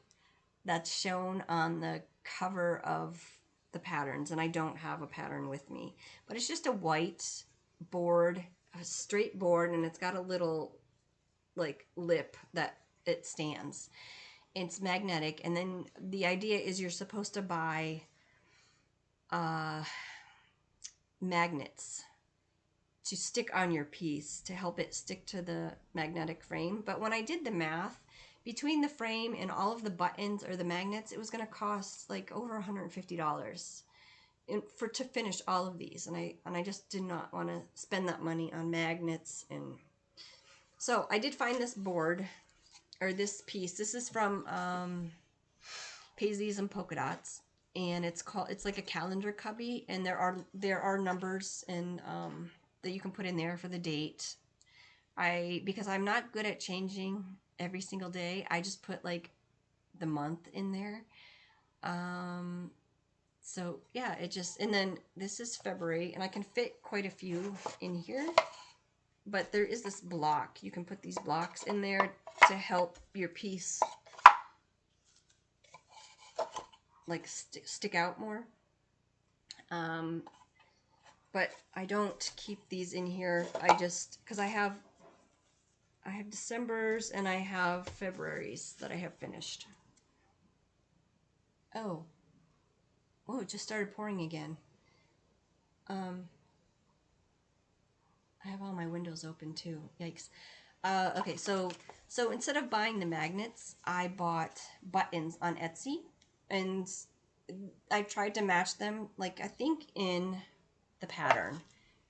Speaker 1: that's shown on the cover of the patterns, and I don't have a pattern with me, but it's just a white board, a straight board, and it's got a little like lip that it stands. It's magnetic, and then the idea is you're supposed to buy magnets to stick on your piece to help it stick to the magnetic frame. But when I did the math, between the frame and all of the buttons or the magnets, it was going to cost like over $150. to finish all of these, and I just did not want to spend that money on magnets. And so I did find this board, or this piece. This is from Paisleys and Polka Dots, and it's like a calendar cubby, and there are numbers and that you can put in there for the date. Because I'm not good at changing every single day, I just put like the month in there. So yeah, and then this is February, and I can fit quite a few in here, but there is this block. You can put these blocks in there to help your piece like stick out more. But I don't keep these in here. Because I have Decembers and I have Februaries that I have finished. Oh, it just started pouring again. I have all my windows open too. Yikes. Okay, so instead of buying the magnets, I bought buttons on Etsy, and I tried to match them. Like, I think in the pattern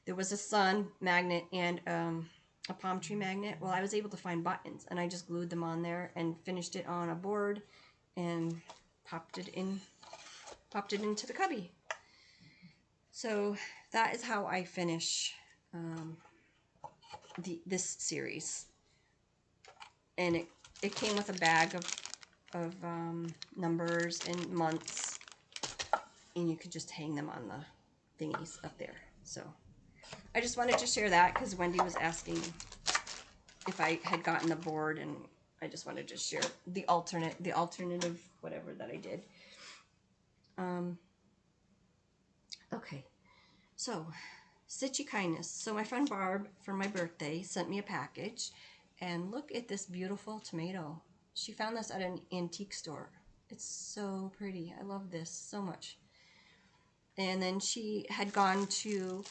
Speaker 1: there was a sun magnet and a palm tree magnet. Well, I was able to find buttons, and I just glued them on there and finished it on a board and popped it into the cubby. So that is how I finish this series. And it came with a bag of numbers and months, and you could just hang them on the thingies up there. So I just wanted to share that because Wendy was asking if I had gotten the board, and I just wanted to share the alternative whatever that I did. Okay, so Stitchy Kindness. So my friend Barb, for my birthday, sent me a package, and look at this beautiful tomato. She found this at an antique store. It's so pretty. I love this so much. And then she had gone to,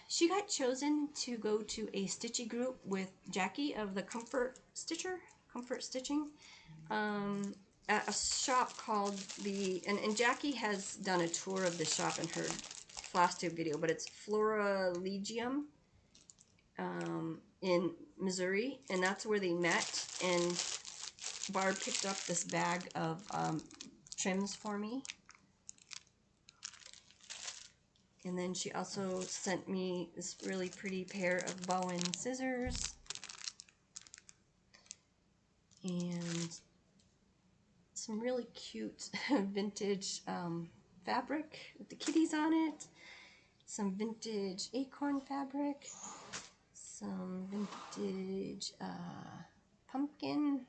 Speaker 1: she got chosen to go to a stitchy group with Jackie of the Comfort Stitching, at a shop called and Jackie has done a tour of the shop in her Flosstube video, but it's Flora in Missouri, and that's where they met. And Barb picked up this bag of trims for me, and then she also sent me this really pretty pair of Bowen scissors and some really cute vintage fabric with the kitties on it, some vintage acorn fabric, some vintage pumpkin,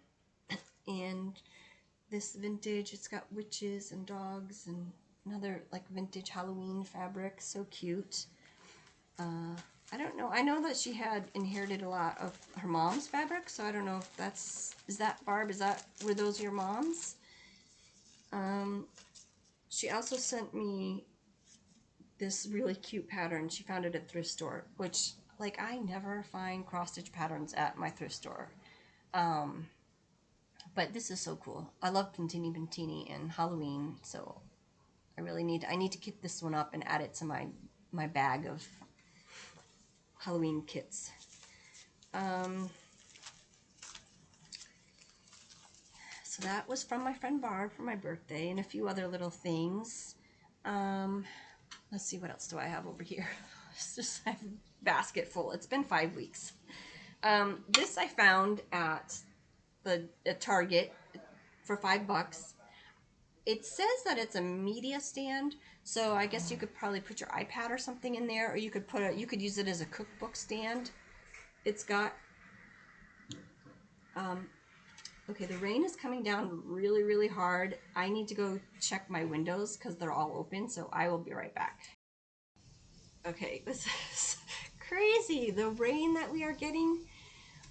Speaker 1: and this vintage, it's got witches and dogs, and another like vintage Halloween fabric. So cute. I don't know. I know that she had inherited a lot of her mom's fabric, so I don't know if is that Barb? Were those your mom's? She also sent me this really cute pattern. She found it at a thrift store, which, like, I never find cross-stitch patterns at my thrift store. But this is so cool. I love Pintini and Halloween, so I need to kit this one up and add it to my bag of Halloween kits. So that was from my friend Barb for my birthday, and a few other little things. Let's see, what else do I have over here? It's just a basket full. It's been 5 weeks. This I found at Target for $5. It says that it's a media stand, so I guess you could probably put your iPad or something in there, or you could use it as a cookbook stand. It's got okay, the rain is coming down really, really hard. I need to go check my windows because they're all open, so I will be right back. Okay, this is crazy. The rain that we are getting.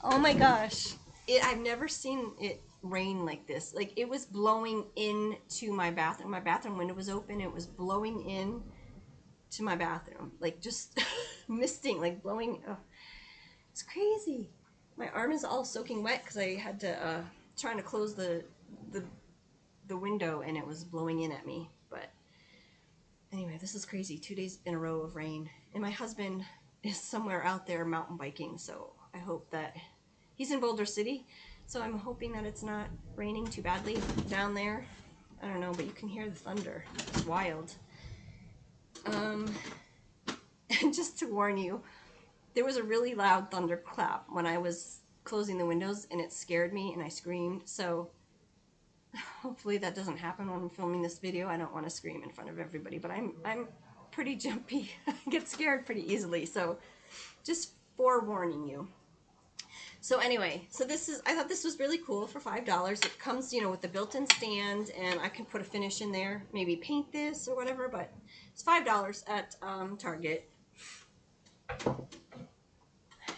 Speaker 1: Oh my gosh. I've never seen it rain like this. Like, it was blowing into my bathroom. My bathroom window was open. It was blowing in to my bathroom. Like, just misting, like blowing. Oh, it's crazy. My arm is all soaking wet because I had to trying to close the window, and it was blowing in at me. But Anyway, this is crazy. 2 days in a row of rain. And my husband is somewhere out there mountain biking, so I hope that he's in Boulder City, so I'm hoping that it's not raining too badly down there. I don't know, but you can hear the thunder. It's wild. And just to warn you, there was a really loud thunderclap when I was closing the windows, and it scared me and I screamed. So hopefully that doesn't happen when I'm filming this video. I don't want to scream in front of everybody, but I'm pretty jumpy. I get scared pretty easily, so just forewarning you. So anyway, so this is, I thought this was really cool for $5. It comes, you know, with the built-in stand, and I can put a finish in there, maybe paint this or whatever, but it's $5 at Target.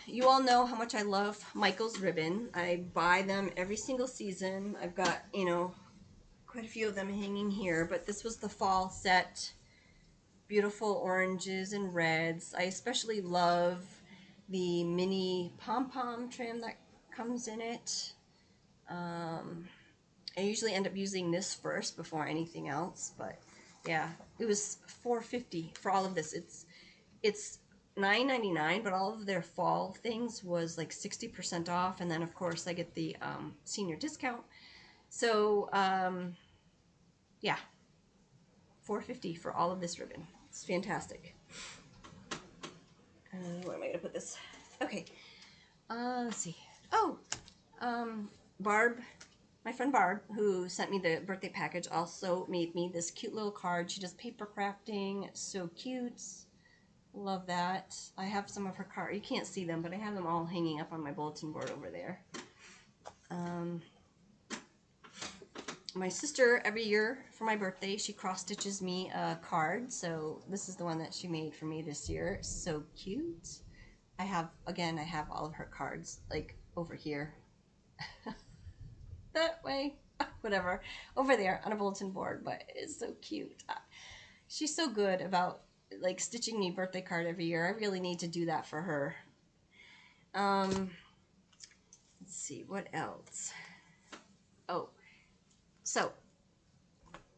Speaker 1: You all know how much I love Michael's ribbon. I buy them every single season. I've got, you know, quite a few of them hanging here, but this was the fall set. Beautiful oranges and reds. I especially love the mini pom-pom trim that comes in it. I usually end up using this first before anything else, but yeah, it was $4.50 for all of this. It's $9.99, but all of their fall things was like 60% off, and then of course I get the senior discount. So yeah, $4.50 for all of this ribbon. It's fantastic. Where am I gonna put this? Okay, let's see. Oh, Barb, my friend Barb, who sent me the birthday package, also made me this cute little card. She does paper crafting. It's so cute. Love that. I have some of her cards. You can't see them, but I have them all hanging up on my bulletin board over there. My sister, every year for my birthday, she cross stitches me a card. So this is the one that she made for me this year. So cute. I have all of her cards, like over here. That way, whatever, over there on a bulletin board, but it's so cute. She's so good about like stitching me a birthday card every year. I really need to do that for her. Let's see, what else? Oh, so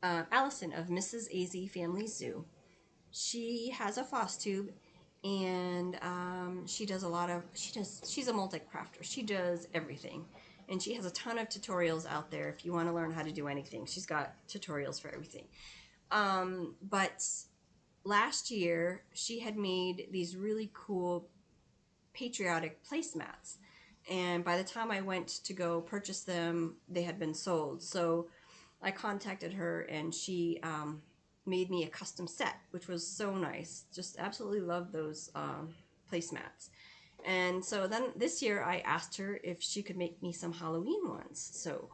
Speaker 1: Allison of Mrs. AZ Family Zoo, she has a Flosstube, and she does a lot of, she's a multi-crafter. She does everything, and she has a ton of tutorials out there if you want to learn how to do anything. She's got tutorials for everything. But last year she had made these really cool patriotic placemats, and by the time I went to go purchase them, they had been sold. So I contacted her, and she made me a custom set, which was so nice. Just absolutely love those placemats. And so then this year I asked her if she could make me some Halloween ones. So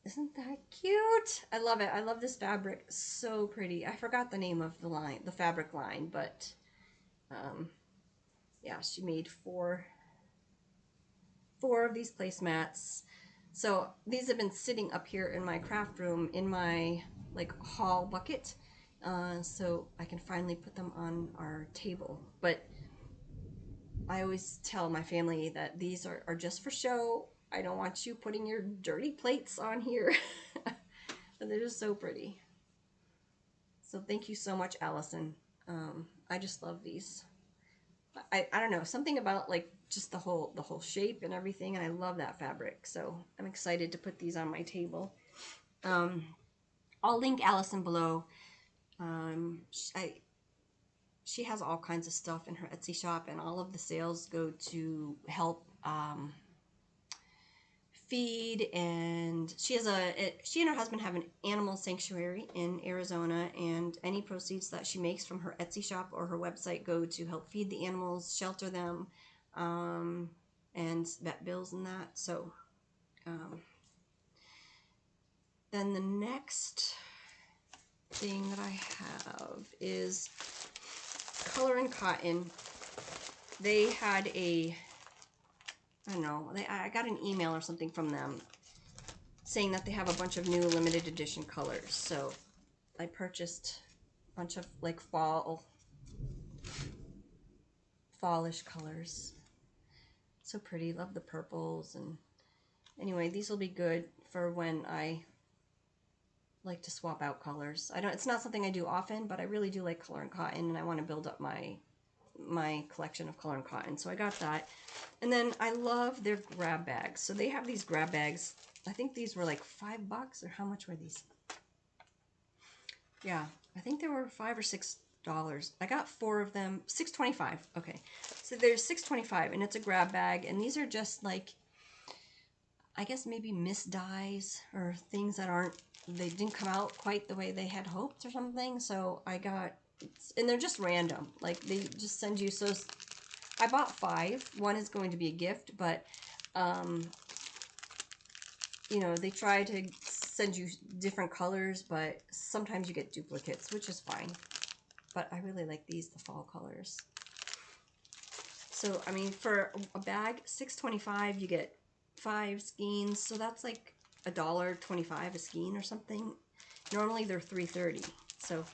Speaker 1: isn't that cute? I love it. I love this fabric. So pretty. I forgot the name of the line, the fabric line, but yeah, she made four of these placemats. So these have been sitting up here in my craft room in my like haul bucket, so I can finally put them on our table. But I always tell my family that these are just for show. I don't want you putting your dirty plates on here. But they're just so pretty. So thank you so much, Allison. I just love these. I don't know, something about like just the whole shape and everything, and I love that fabric. So I'm excited to put these on my table. I'll link Allison below. She has all kinds of stuff in her Etsy shop, and all of the sales go to help feed, and she and her husband have an animal sanctuary in Arizona, and any proceeds that she makes from her Etsy shop or her website go to help feed the animals, shelter them, and vet bills and that. So then the next thing that I have is Color and Cotton. They had a, I don't know, I got an email or something from them saying that they have a bunch of new limited edition colors. So I purchased a bunch of like fallish colors. So pretty. Love the purples. And anyway, these will be good for when I like to swap out colors. It's not something I do often, but I really do like color and cotton, and I want to build up my collection of color and cotton. So I got that. And then I love their grab bags. So they have these grab bags. I think these were like $5, or how much were these? Yeah, I think they were $5 or $6. I got 4 of them. $6.25. Okay, so there's $6.25, and it's a grab bag. And these are just like, I guess maybe misdyes or things that they didn't come out quite the way they had hoped or something. So I got, and they're just random. Like they just send you, so I bought 5. One is going to be a gift, but you know, they try to send you different colors, but sometimes you get duplicates, which is fine. But I really like these, the fall colors. So, I mean, for a bag, $6.25, you get 5 skeins. So that's like $1.25 a skein or something. Normally they're $3.30. So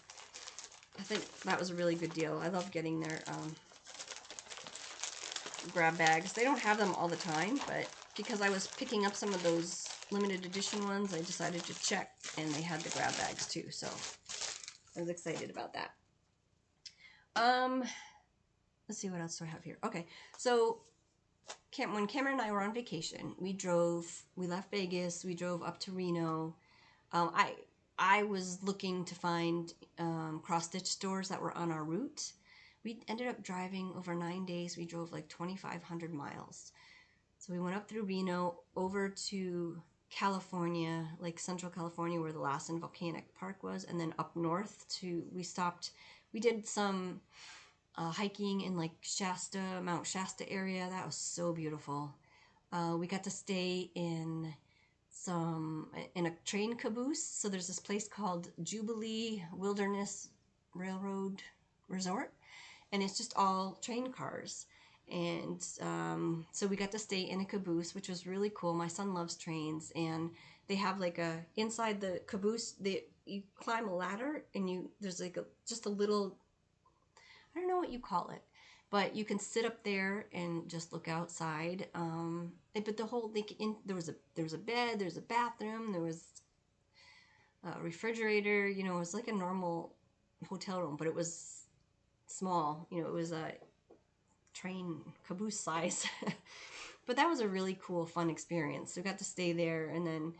Speaker 1: I think that was a really good deal. I love getting their grab bags. They don't have them all the time, but because I was picking up some of those limited edition ones, I decided to check, and they had the grab bags too, so I was excited about that. Let's see, what else do I have here? Okay, so when Cameron and I were on vacation, we left Vegas, we drove up to Reno. I was looking to find cross-stitch stores that were on our route. We ended up driving over 9 days. We drove like 2,500 miles. So we went up through Reno over to California, like Central California, where the Lassen Volcanic Park was, and then up north we did some hiking in like Mount Shasta area. That was so beautiful. We got to stay in a train caboose. So there's this place called Jubilee Wilderness Railroad Resort, and it's just all train cars. And so we got to stay in a caboose, which was really cool. My son loves trains, and they have like inside the caboose, you climb a ladder, and there's like just a little, I don't know what you call it, but you can sit up there and just look outside. But the whole there was a bed, there's a bathroom, there was a refrigerator. You know, it was like a normal hotel room, but it was small. You know, it was a train caboose size. But that was a really cool, fun experience. So we got to stay there, and then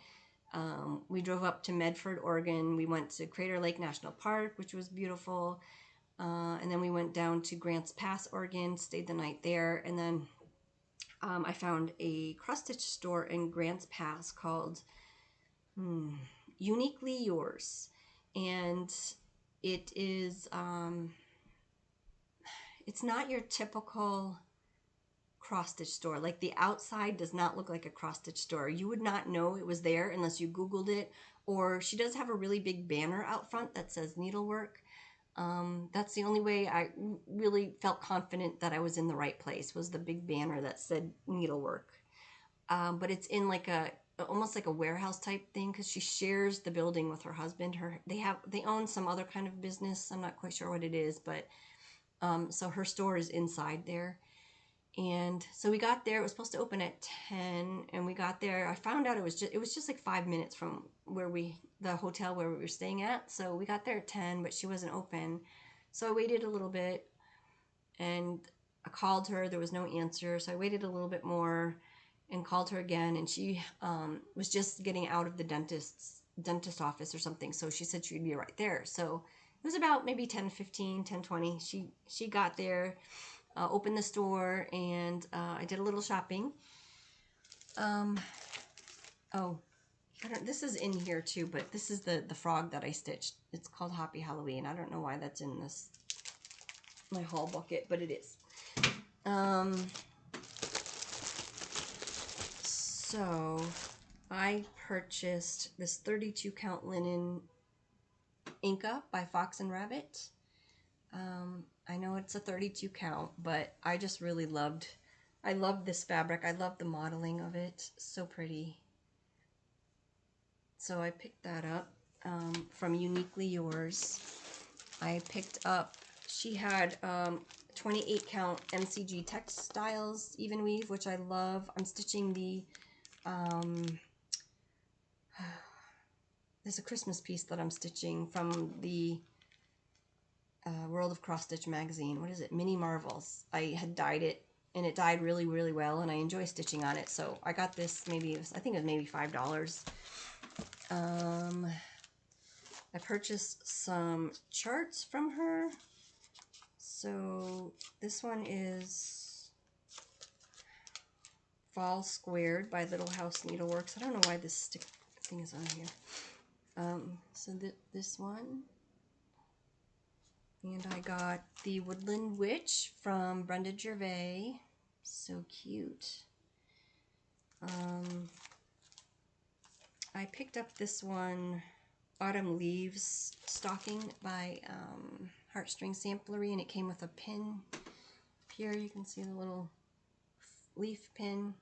Speaker 1: we drove up to Medford, Oregon. We went to Crater Lake National Park, which was beautiful. And then we went down to Grants Pass, Oregon, stayed the night there. And then I found a cross-stitch store in Grants Pass called Uniquely Yours. And it is, it's not your typical cross-stitch store. Like, the outside does not look like a cross-stitch store. You would not know it was there unless you Googled it. Or she does have a really big banner out front that says needlework. That's the only way I really felt confident that I was in the right place, was the big banner that said needlework. But it's in like almost like a warehouse type thing, because she shares the building with her husband. They own some other kind of business. I'm not quite sure what it is, but so her store is inside there. And so we got there. It was supposed to open at 10, and we got there. I found out it was just like 5 minutes from the hotel where we were staying at. So we got there at 10, but she wasn't open. So I waited a little bit, and I called her. There was no answer. So I waited a little bit more and called her again, and she was just getting out of the dentist office or something. So she said she'd be right there. So it was about maybe 10:15, 10:20. She got there. Opened the store, and I did a little shopping. This is in here too, but this is the frog that I stitched. It's called Hoppy Halloween. I don't know why that's in my haul bucket, but it is. So I purchased this 32 count linen Inca by Fox and Rabbit. I know it's a 32 count, but I just really I love this fabric. I love the modeling of it. So pretty. So I picked that up from Uniquely Yours. I picked up, she had 28 count MCG Textiles even weave, which I love. I'm stitching the there's a Christmas piece that I'm stitching from the World of Cross Stitch magazine. What is it? Mini Marvels. I had dyed it, and it dyed really, really well, and I enjoy stitching on it. So I got this, maybe, I think it was maybe $5. I purchased some charts from her. So this one is Fall Squared by Little House Needleworks. I don't know why this thing is on here. So this one. And I got the Woodland Witch from Brenda Gervais. So cute. I picked up this one, Autumn Leaves stocking by Heartstring Samplery, and it came with a pin. Here you can see the little leaf pin.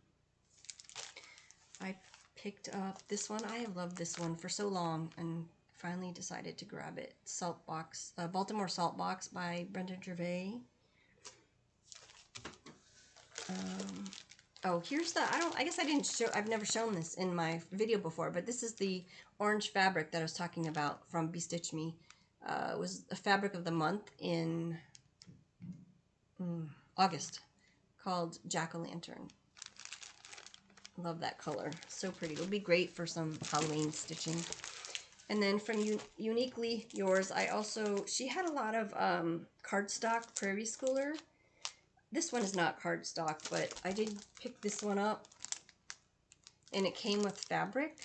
Speaker 1: I picked up this one. I have loved this one for so long, and finally decided to grab it. Salt Box, Baltimore Salt Box by Brenda Gervais. Oh, here's the, I guess I didn't show, I've never shown this in my video before, but this is the orange fabric that I was talking about from Bestitch Me. It was a fabric of the month in August, called Jack-o'-lantern. Love that color, so pretty. It'll be great for some Halloween stitching. And then from Uniquely Yours, she had a lot of cardstock Prairie Schooler. This one is not cardstock, but I did pick this one up, and it came with fabric.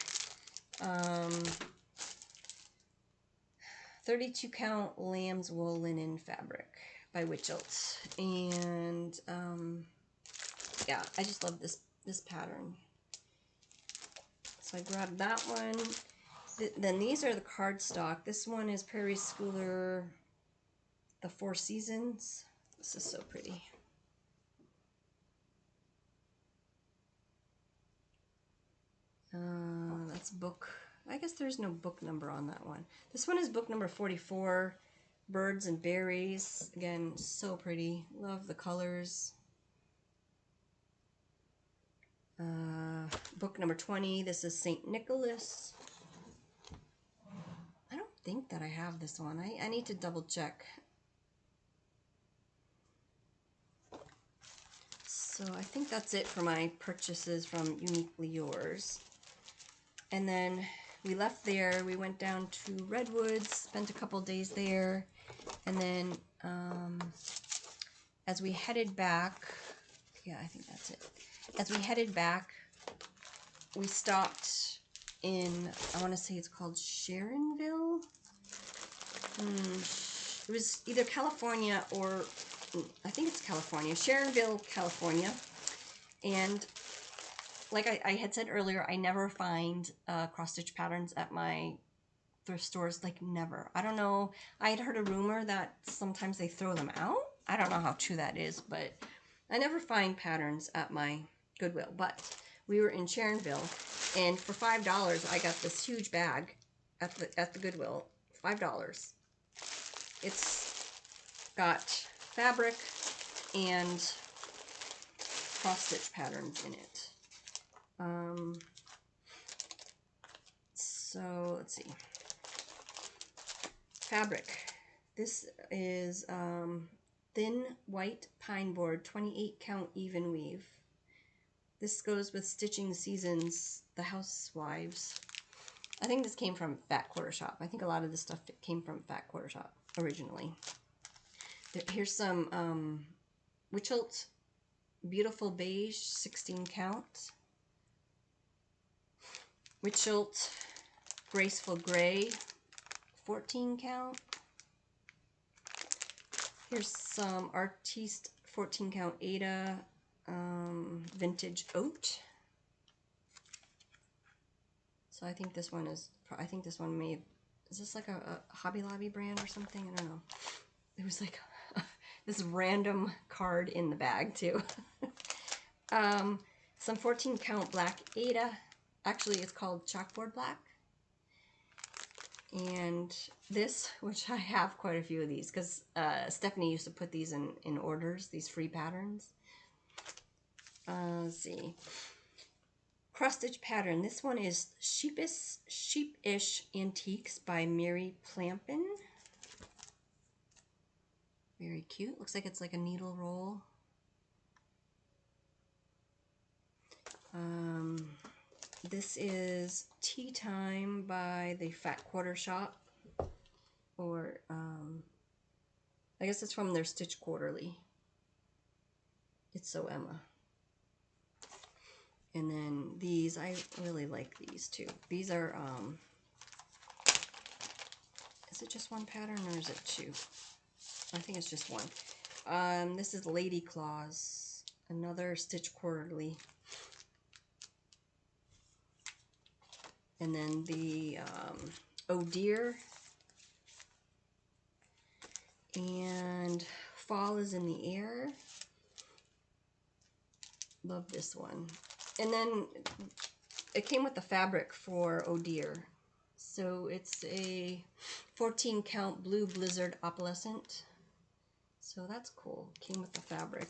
Speaker 1: 32 count lamb's wool linen fabric by Witchelt. And yeah, I just love this pattern. So I grabbed that one. Then these are the cardstock. This one is Prairie Schooler, the Four Seasons. This is so pretty. That's book, I guess there's no book number on that one. This one is book number 44, Birds and Berries. Again, so pretty. Love the colors. Book number 20, this is St. Nicholas. I don't think that I have this one. I need to double check. So I think that's it for my purchases from Uniquely Yours. And then we left there, we went down to Redwoods, spent a couple days there, and then as we headed back, yeah, I think that's it. As we headed back, we stopped in, I want to say it's called Sharonville. It was either California or, I think it's California, Sharonville, California. And like I had said earlier, I never find cross-stitch patterns at my thrift stores, like never. I don't know, I had heard a rumor that sometimes they throw them out. I don't know how true that is, but I never find patterns at my Goodwill. But we were in Sharonville, and for $5, I got this huge bag at the Goodwill. $5. It's got fabric and cross-stitch patterns in it. So let's see. Fabric. This is thin white pine board, 28 count even weave. This goes with Stitching Seasons, the Housewives. I think this came from Fat Quarter Shop. I think a lot of this stuff came from Fat Quarter Shop originally. Here's some Witchelt Beautiful Beige, 16 count. Witchelt Graceful Gray, 14 count. Here's some Artiste 14 count Ada Vintage Oat. So I think this one is, is this like a Hobby Lobby brand or something? I don't know. It was like this random card in the bag too. Some 14 count black Ada. Actually, it's called Chalkboard Black. And this, which I have quite a few of these, because Stephanie used to put these in orders, these free patterns. Let's see. cross stitch pattern. This one is Sheepish Antiques by Mary Plampin. Very cute. Looks like it's like a needle roll. This is Tea Time by the Fat Quarter Shop, or I guess it's from their Stitch Quarterly. It's So Emma. And then these, I really like these too. These are, is it just one pattern or is it two? I think it's just one. This is Lady Claws, another Stitch Quarterly. And then the Oh Dear, and Fall is in the Air. Love this one. And then it came with the fabric for Oh Dear. So it's a 14 count Blue Blizzard Opalescent. So that's cool. Came with the fabric.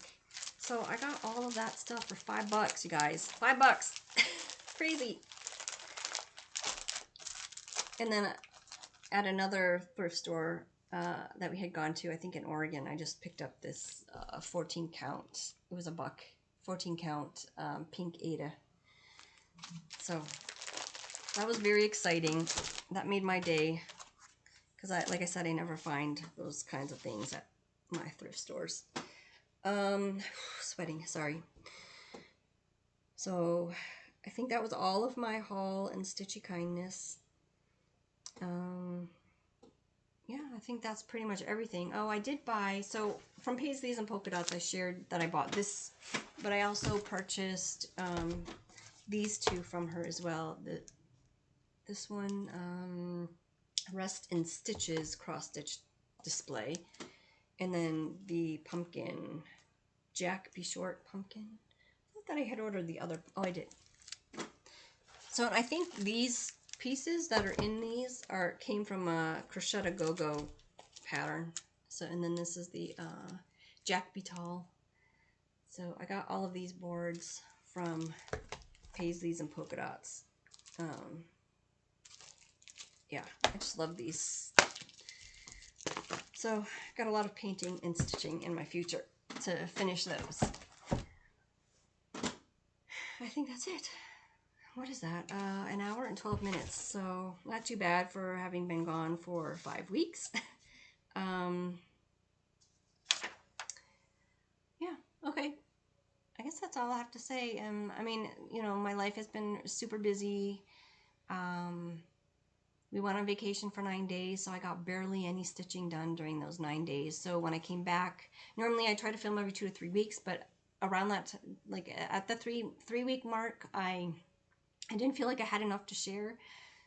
Speaker 1: So I got all of that stuff for $5, you guys. $5. Crazy. And then at another thrift store that we had gone to, I think in Oregon, I just picked up this 14 count. It was $1. 14 count pink Ada. So that was very exciting. That made my day. Because like I said, I never find those kinds of things at my thrift stores. Sweating, sorry. So I think that was all of my haul and Stitchy Kindness. Yeah, I think that's pretty much everything. Oh, I did buy, so from Paisleys and Polka Dots, I shared that I bought this, but I also purchased these two from her as well. This one, Rest in Stitches cross-stitch display, and then the pumpkin, Jack Be Short pumpkin. I thought I had ordered the other, oh, I did. So I think these pieces that are in these came from a Crochet Go-Go pattern. So, and then this is the Jack Be Tall. So I got all of these boards from Paisleys and Polka Dots. Yeah, I just love these. So got a lot of painting and stitching in my future to finish those. I think that's it. What is that? An hour and 12 minutes. So not too bad for having been gone for 5 weeks. Yeah, okay. I guess that's all I have to say. I mean, you know, my life has been super busy. We went on vacation for 9 days, so I got barely any stitching done during those 9 days. So when I came back, normally I try to film every 2 to 3 weeks, but around that, like at the three week mark, I didn't feel like I had enough to share,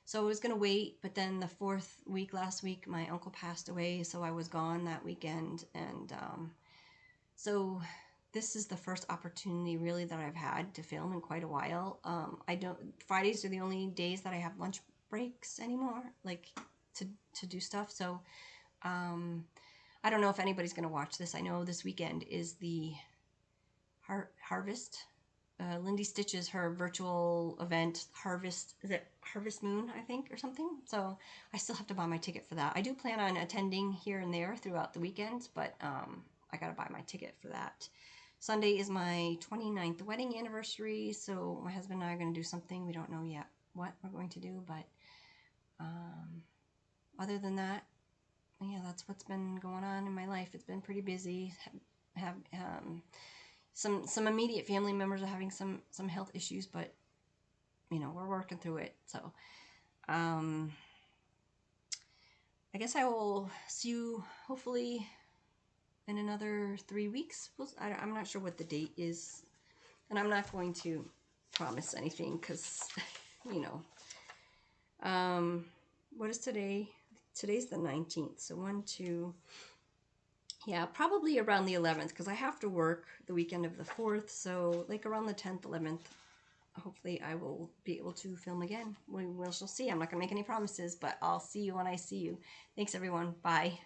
Speaker 1: so I was going to wait. But then the 4th week, last week, my uncle passed away, so I was gone that weekend. And so this is the first opportunity really that I've had to film in quite a while. Fridays are the only days that I have lunch breaks anymore, like to do stuff. So I don't know if anybody's going to watch this. I know this weekend is the Harvest. Lindy stitches her virtual event, Harvest, is it Harvest Moon, I think, or something? So I still have to buy my ticket for that. I do plan on attending here and there throughout the weekend, but I gotta buy my ticket for that. Sunday is my 29th wedding anniversary, so my husband and I are going to do something. We don't know yet what we're going to do, but other than that, yeah, that's what's been going on in my life. It's been pretty busy. Some immediate family members are having some health issues, but you know, we're working through it. So I guess I will see you hopefully in another 3 weeks. I'm not sure what the date is, and I'm not going to promise anything because you know, what is today? Today's the 19th, so 1, 2, yeah, probably around the 11th, because I have to work the weekend of the 4th, so like around the 10th, 11th, hopefully I will be able to film again. We shall see. I'm not going to make any promises, but I'll see you when I see you. Thanks, everyone. Bye.